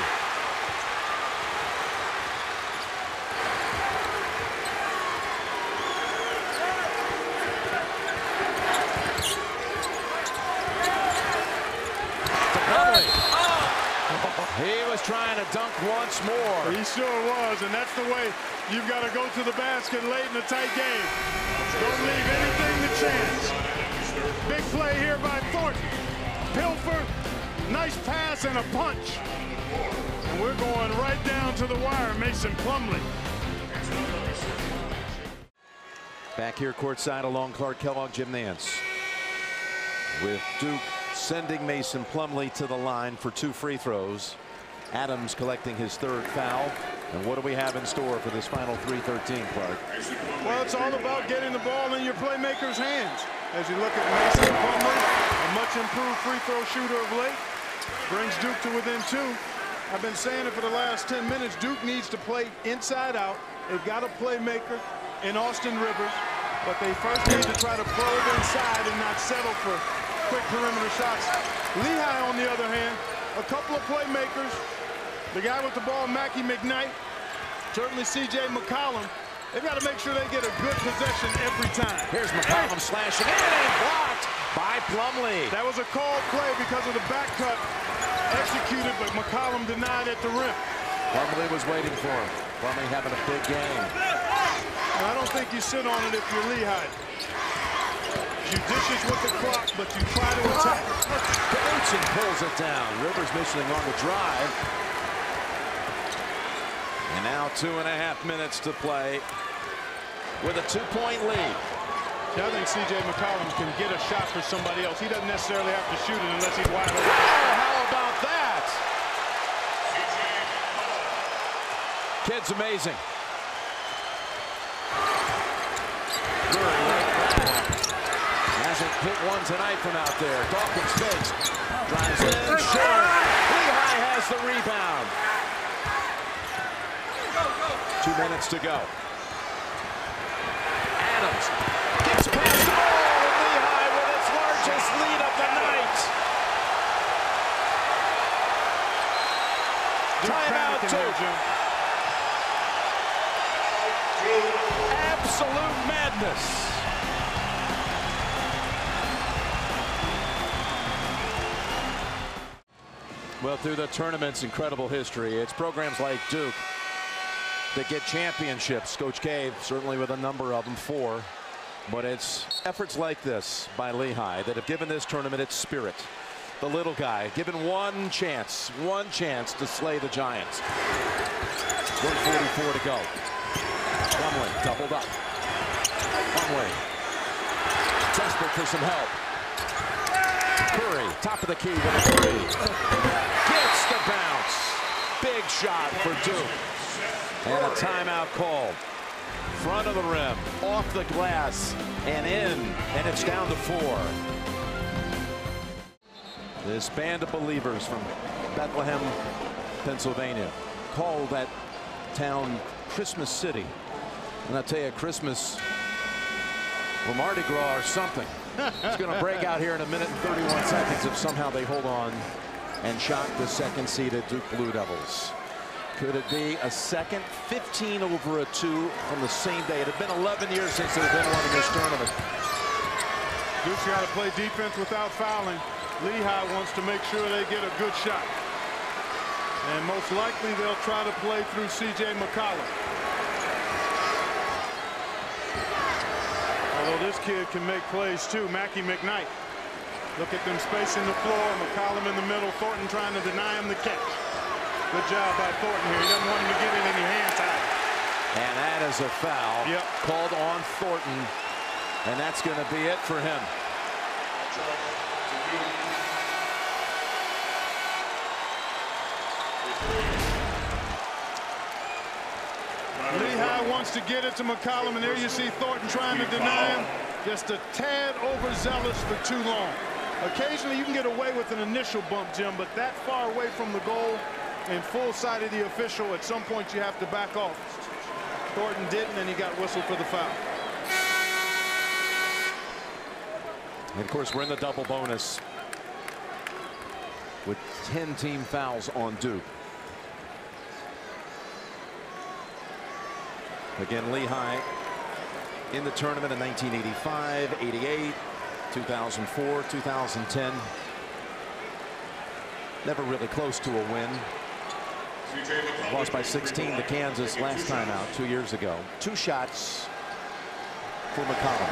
He was trying to dunk once more. He sure was, and that's the way you've got to go to the basket late in a tight game. Don't leave anything to chance. Big play here by Thornton. Pilfer, nice pass and a punch. And we're going right down to the wire. Mason Plumlee. Back here courtside along Clark Kellogg Gym Nance, with Duke sending Mason Plumlee to the line for 2 free throws. Adams collecting his 3rd foul. And what do we have in store for this final 3:13, Clark? Well, it's all about getting the ball in your playmaker's hands. As you look at Mason Plumlee, a much improved free throw shooter of late, brings Duke to within 2. I've been saying it for the last 10 minutes. Duke needs to play inside out. They've got a playmaker in Austin Rivers, but they first need to try to probe inside and not settle for quick perimeter shots. Lehigh, on the other hand, a couple of playmakers. The guy with the ball, Mackie McKnight, certainly C.J. McCollum. They've got to make sure they get a good possession every time. Here's McCollum slashing in and blocked by Plumlee. That was a called play because of the back cut executed, but McCollum denied at the rim. Plumlee was waiting for him. Plumlee having a big game. And I don't think you sit on it if you're Lehigh. Judicious with the clock, but you try to attack. Knutson pulls it down. Rivers missing on the drive. And now 2.5 minutes to play with a 2-point lead. I think C.J. McCollum can get a shot for somebody else. He doesn't necessarily have to shoot it unless he's wide open. Oh, how about that? Kid's amazing. Hasn't hit one tonight from out there. Dawkins fakes. Drives in. Short. Lehigh has the rebound. 2 minutes to go. Adams gets past the ball, and Lehigh with its largest lead of the night. Timeout, Duke. Absolute madness. Well, through the tournament's incredible history, it's programs like Duke that get championships. Coach K, certainly with a number of them, 4. But it's efforts like this by Lehigh that have given this tournament its spirit. The little guy given one chance to slay the Giants. 1:44 to go. Plumlee doubled up. Plumlee desperate for some help. Curry, top of the key with a three. Gets the bounce. Big shot for Duke. And a timeout called. Front of the rim, off the glass, and in. And it's down to 4. This band of believers from Bethlehem, Pennsylvania, call that town Christmas City. And I tell you, Christmas or Mardi Gras or something. It's going to break out here in a minute and 31 seconds if somehow they hold on and shock the second-seeded Duke Blue Devils. Could it be a second? 15 over a 2 from the same day. It had been 11 years since they've been one in this tournament. Duke's got to play defense without fouling. Lehigh wants to make sure they get a good shot. And most likely they'll try to play through C.J. McCollum. Although this kid can make plays too. Mackie McKnight. Look at them spacing the floor. McCollum in the middle. Thornton trying to deny him the catch. Good job by Thornton here. He doesn't want him to get in any hand time. And that is a foul called on Thornton. And that's going to be it for him. Lehigh wants to get it to McCollum, and there you see Thornton trying to deny him. Just a tad overzealous for too long. Occasionally you can get away with an initial bump, Jim, but that far away from the goal and full sight of the official, at some point you have to back off. Thornton didn't, and he got whistled for the foul. And of course, we're in the double bonus with 10 team fouls on Duke. Again, Lehigh in the tournament in 1985, 88, 2004, 2010. Never really close to a win. Lost by 16 to Kansas last time out 2 years ago. 2 shots for McCollum.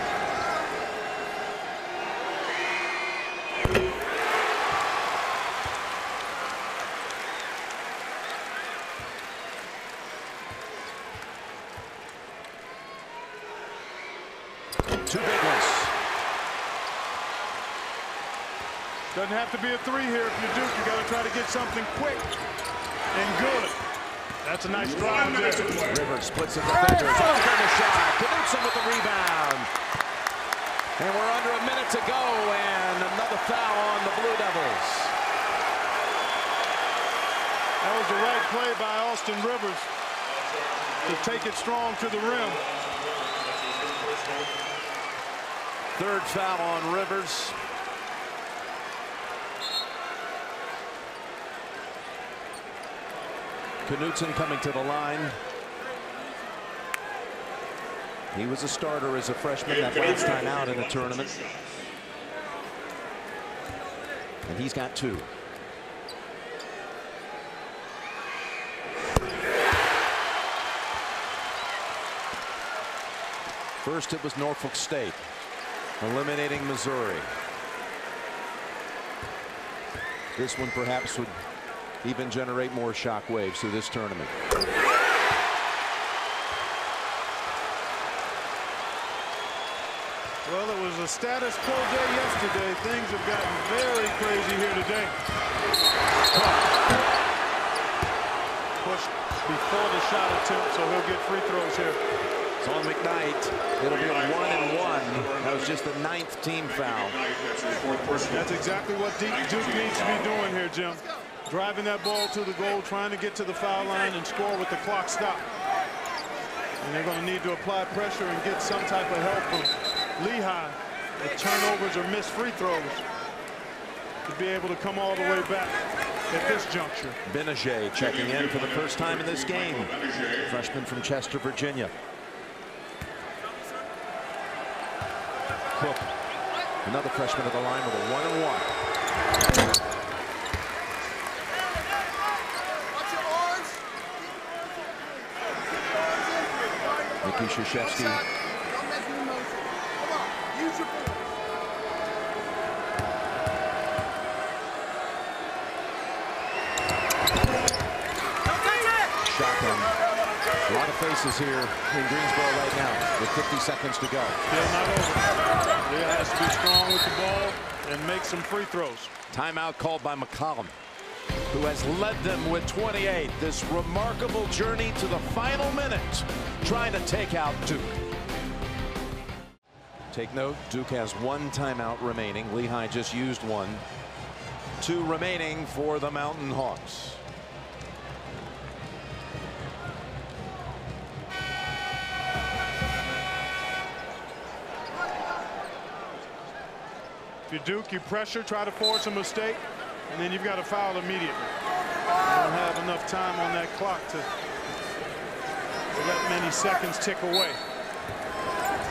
Two big ones. Doesn't have to be a 3 here if you're Duke. You got to try to get something quick and good. That's a nice drive there. Rivers splits the defenders. Off the shot. Coliseum with the rebound. And we're under a minute to go, and another foul on the Blue Devils. That was the right play by Austin Rivers to take it strong to the rim. Third foul on Rivers. Knutson coming to the line. He was a starter as a freshman that last time out in the tournament. And he's got 2. First it was Norfolk State eliminating Missouri. This one perhaps would even generate more shock waves through this tournament. Well, it was a status quo day yesterday. Things have gotten very crazy here today. Pushed before the shot attempt, so he'll get free throws here. It's on McKnight. It'll be a 1-and-1. That was just the 9th team foul. That's exactly what Duke needs to be doing here, Jim. Driving that ball to the goal, trying to get to the foul line and score with the clock stopped. And they're going to need to apply pressure and get some type of help from Lehigh. The turnovers or missed free throws to be able to come all the way back at this juncture. Benajay checking in for the first time in this game. Freshman from Chester, Virginia. Cook, another freshman at the line with a 1-and-1. Mickey Krzyzewski. Shotgun. A lot of faces here in Greensboro right now with 50 seconds to go. Still not over. Lehigh has to be strong with the ball. and make some free throws. Timeout called by McCollum, who has led them with 28. This remarkable journey to the final minute, trying to take out Duke. Take note, Duke has 1 timeout remaining. Lehigh just used 1. 2 remaining for the Mountain Hawks. If you're Duke, you pressure, try to force a mistake, and then you've got to foul immediately. You don't have enough time on that clock to let many seconds tick away.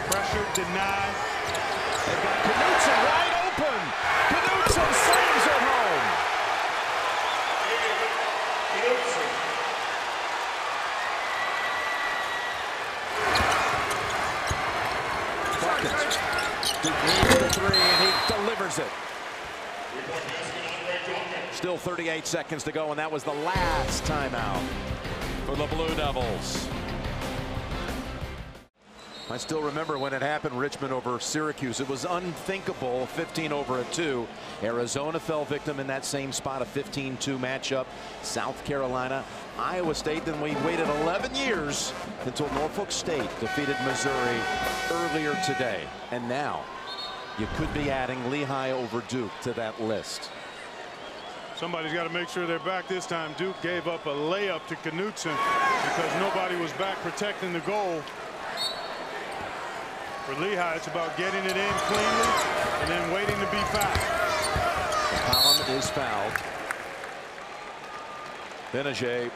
Pressure, deny. They've got Knutson wide open. Knutson slams it home. Buckets. Duke needs the 3, and he delivers it. Still 38 seconds to go, and that was the last timeout for the Blue Devils. I still remember when it happened, Richmond over Syracuse. It was unthinkable, 15 over a 2. Arizona fell victim in that same spot, a 15-2 matchup. South Carolina, Iowa State. Then we waited 11 years until Norfolk State defeated Missouri earlier today. And now you could be adding Lehigh over Duke to that list. Somebody's got to make sure they're back this time. Duke gave up a layup to Knutson because nobody was back protecting the goal. For Lehigh, it's about getting it in cleanly and then waiting to be fouled. McCollum is fouled. Benajay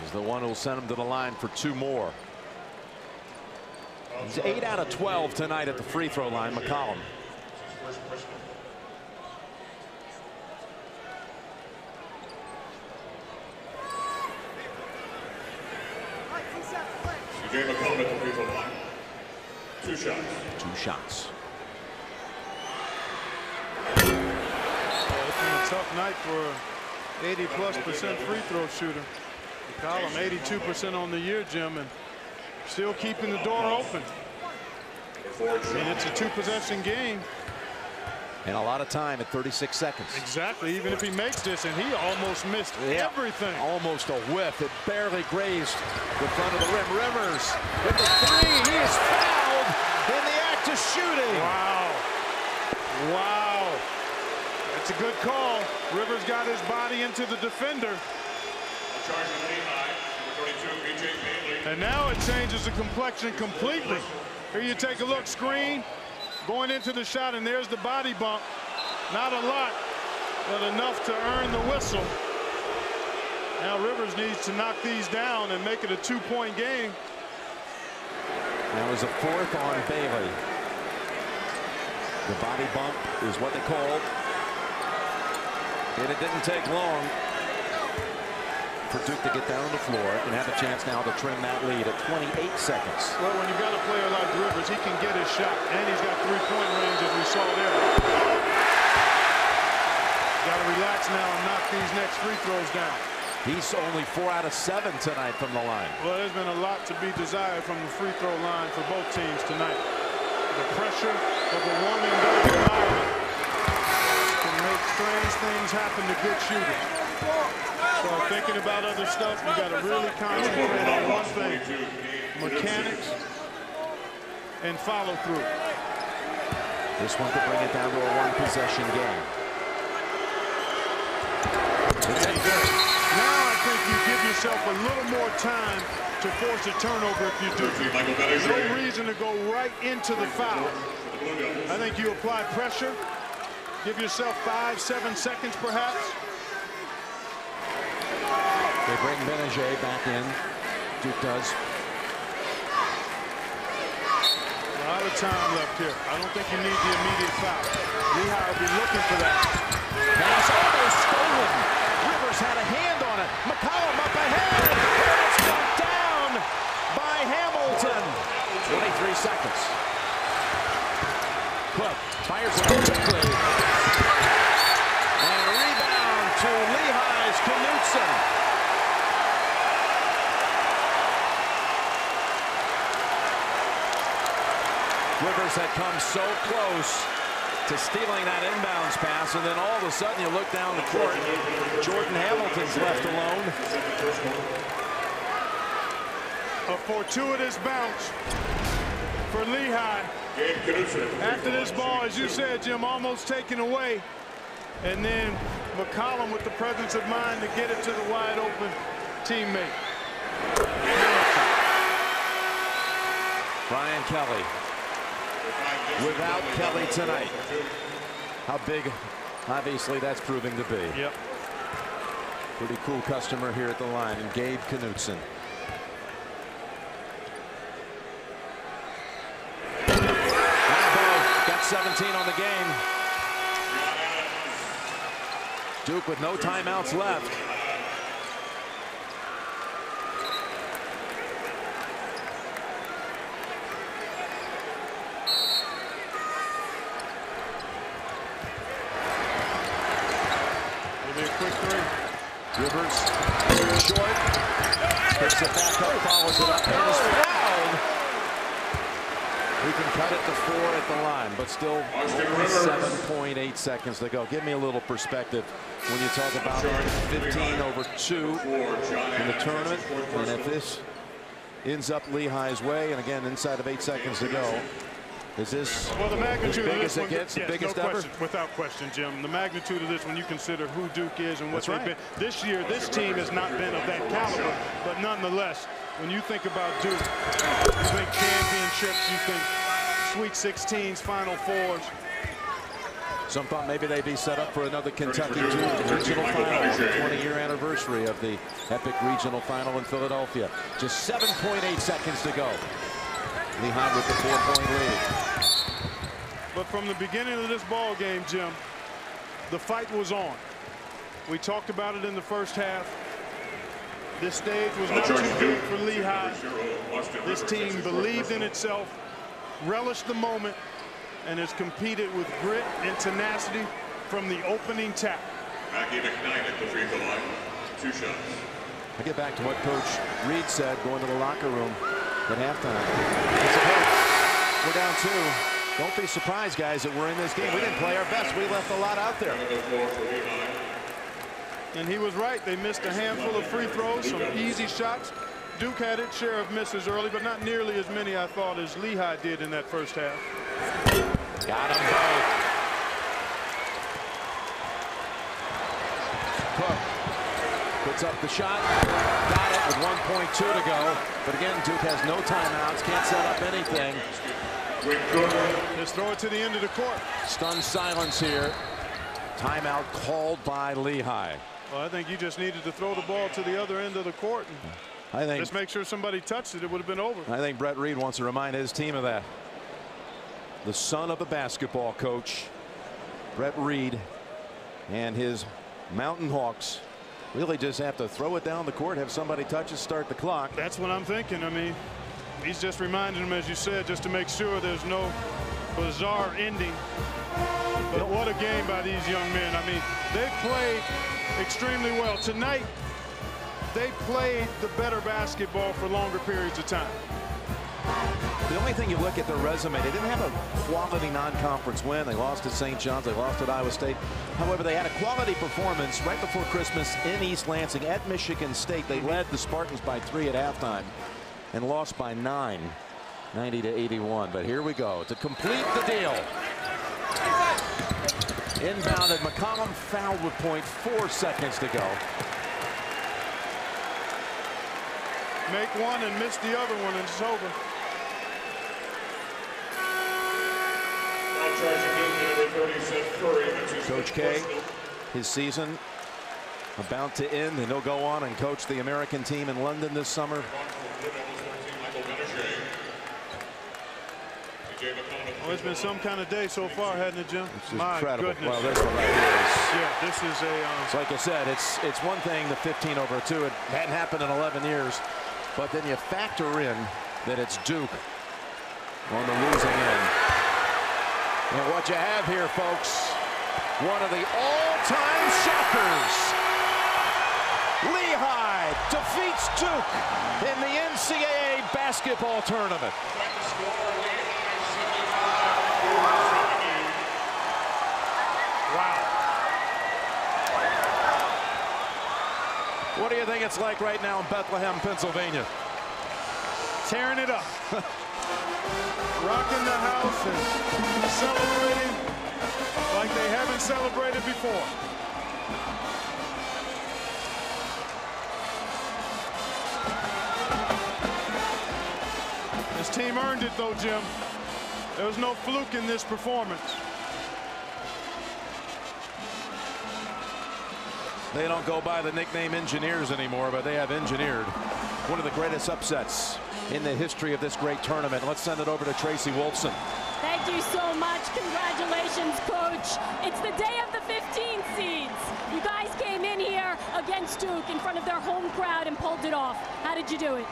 is the one who will send him to the line for 2 more. He's 8 out of 12 tonight at the free throw line, McCollum. CJ McCollum at the free throw line. 2 shots. 2 shots. It's been a tough night for an 80+% free throw shooter. McCollum 82% on the year, Jim, and still keeping the door open. And it's a 2-possession game. And a lot of time at 36 seconds. Exactly. Even if he makes this, and he almost missed everything. Almost a whiff. It barely grazed the front of the rim. Rivers with the 3. He is fouled in the act of shooting. Wow. Wow. That's a good call. Rivers got his body into the defender. And now it changes the complexion completely. Here you take a look, screen, going into the shot, and there's the body bump. Not a lot, but enough to earn the whistle. Now Rivers needs to knock these down and make it a 2-point game. That was a 4th on Bailey. The body bump is what they called. And it didn't take long for Duke to get down on the floor and have a chance now to trim that lead at 28 seconds. Well, when you've got a player like Rivers, he can get his shot, and he's got 3-point range, as we saw there. Got to relax now and knock these next free throws down. He's only 4 out of 7 tonight from the line. Well, there's been a lot to be desired from the free throw line for both teams tonight. The pressure of a warming-up environment can make strange things happen to good shooters. So thinking about other stuff, you got to really concentrate on one thing: mechanics and follow through. This one could bring it down to a 1-possession game. Now I think you give yourself a little more time to force a turnover if you do. There's no reason to go right into the foul. I think you apply pressure, give yourself 5-7 seconds perhaps. They bring Benajay back in. Duke does. A lot of time left here. I don't think you need the immediate foul. Lehigh will be looking for that. Pass almost stolen. Rivers had a hand on it. McCollum up ahead. It's knocked down by Hamilton. 23 seconds. Cook fires it quickly. And a rebound to Lehigh's Knutson. Rivers had come so close to stealing that inbounds pass, and then all of a sudden you look down the court, Jordan Hamilton's left alone. A fortuitous bounce for Lehigh. After this ball, as you said, Jim, almost taken away. And then McCollum with the presence of mind to get it to the wide open teammate. Brian Kelly. Without Kelly tonight. How big, obviously, that's proving to be. Yep. Pretty cool customer here at the line, and Gabe Knutson. Got 17 on the game. Duke with no timeouts left. Rivers, short, picks it back up, follows it up, and is fouled. We can cut it to 4 at the line, but still only 7.8 seconds to go. Give me a little perspective when you talk about 15/2 in the tournament, and if this ends up Lehigh's way, and again, inside of 8 seconds to go, is this well, the magnitude as big of this as it gets, the biggest ever? Without question, Jim. The magnitude of this, when you consider who Duke is and what That's they've been. This year, this team has not been of that caliber, but nonetheless, when you think about Duke, you think championships, you think Sweet 16s, Final Fours. Some thought maybe they'd be set up for another Kentucky Duke regional final, the 20-year anniversary of the epic regional final in Philadelphia. Just 7.8 seconds to go. Lehigh with the 4-point lead. But from the beginning of this ball game, Jim, the fight was on. We talked about it in the first half. This stage was not too big for Lehigh. This team believed in itself, relished the moment, and has competed with grit and tenacity from the opening tap. Mackie McKnight at the free throw line. 2 shots. I get back to what Coach Reed said going to the locker room at halftime. He said, hey, we're down 2. Don't be surprised, guys, that we're in this game. We didn't play our best. We left a lot out there. And he was right. They missed a handful of free throws, some easy shots. Duke had its share of misses early, but not nearly as many, I thought, as Lehigh did in that first half. Got them both. Cook puts up the shot. Got it with 1.2 to go. But again, Duke has no timeouts. Can't set up anything. Just throw it to the end of the court. Stunned silence here. Timeout called by Lehigh. Well, I think you just needed to throw the ball to the other end of the court. I think just make sure somebody touched it. It would have been over. I think Brett Reed wants to remind his team of that. The son of a basketball coach, Brett Reed, and his Mountain Hawks really just have to throw it down the court, have somebody touch it, start the clock. That's what I'm thinking. I mean, he's just reminding them, as you said, just to make sure there's no bizarre ending. But what a game by these young men. I mean, they played extremely well. Tonight, they played the better basketball for longer periods of time. The only thing you look at their resume, they didn't have a quality non-conference win. They lost at St. John's. They lost at Iowa State. However, they had a quality performance right before Christmas in East Lansing at Michigan State. They led the Spartans by 3 at halftime and lost by 9, 90-81. But here we go to complete the deal. Inbounded. McCollum fouled with 0.4 seconds to go. Make one and miss the other one, and it's over. Coach K, his season about to end, and he'll go on and coach the American team in London this summer. Well, it's been some kind of day so far, hasn't it, Jim? It's My incredible. goodness. Well, this one right here is. Yeah, this is a. It's like I said, it's one thing, the 15/2. It hadn't happened in 11 years. But then you factor in that it's Duke on the losing end. And what you have here, folks, one of the all-time shockers. Lehigh defeats Duke in the NCAA basketball tournament. Wow. What do you think it's like right now in Bethlehem, Pennsylvania? Tearing it up. Rocking the house and celebrating like they haven't celebrated before. This team earned it, though, Jim. There was no fluke in this performance. They don't go by the nickname engineers anymore, but they have engineered one of the greatest upsets in the history of this great tournament. Let's send it over to Tracy Wolfson. Thank you so much. Congratulations, Coach. It's the day of the 15 seeds. You guys came in here against Duke in front of their home crowd and pulled it off. How did you do it?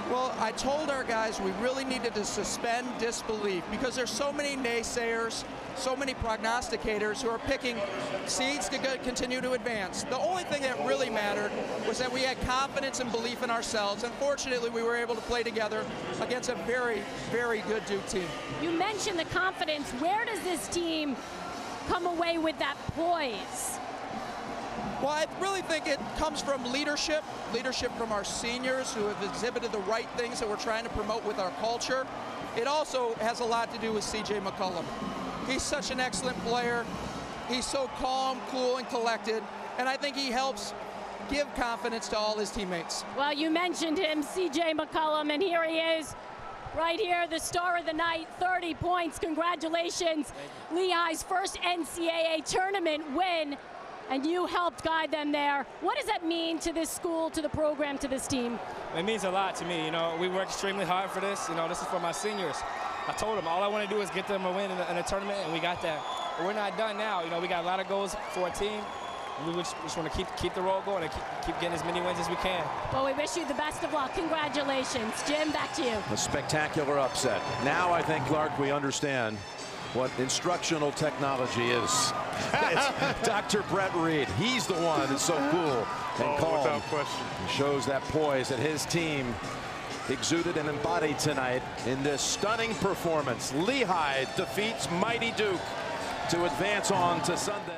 Well, I told our guys we really needed to suspend disbelief because there's so many naysayers, so many prognosticators who are picking seeds to continue to advance. The only thing that really mattered was that we had confidence and belief in ourselves, and fortunately we were able to play together against a very, very good Duke team. You mentioned the confidence. Where does this team come away with that poise? Well, I really think it comes from leadership from our seniors who have exhibited the right things that we're trying to promote with our culture. It also has a lot to do with C.J. McCollum. He's such an excellent player. He's so calm, cool, and collected, and I think he helps give confidence to all his teammates. Well, you mentioned him, C.J. McCollum, and here he is. Right here, the star of the night, 30 points. Congratulations. Lehigh's first NCAA tournament win, and you helped guide them there. What does that mean to this school, to the program, to this team? It means a lot to me. You know, we worked extremely hard for this. You know, this is for my seniors. I told them all I want to do is get them a win in a tournament, and we got that. But we're not done now. You know, we got a lot of goals for our team. We just want to keep the roll going and keep getting as many wins as we can. Well, we wish you the best of luck. Congratulations. Jim, back to you. A spectacular upset. Now I think, Clark, we understand what instructional technology is. It's Dr. Brett Reed. He's the one that's so cool and calm. Without question. He shows that poise that his team exuded and embodied tonight in this stunning performance. Lehigh defeats mighty Duke to advance on to Sunday.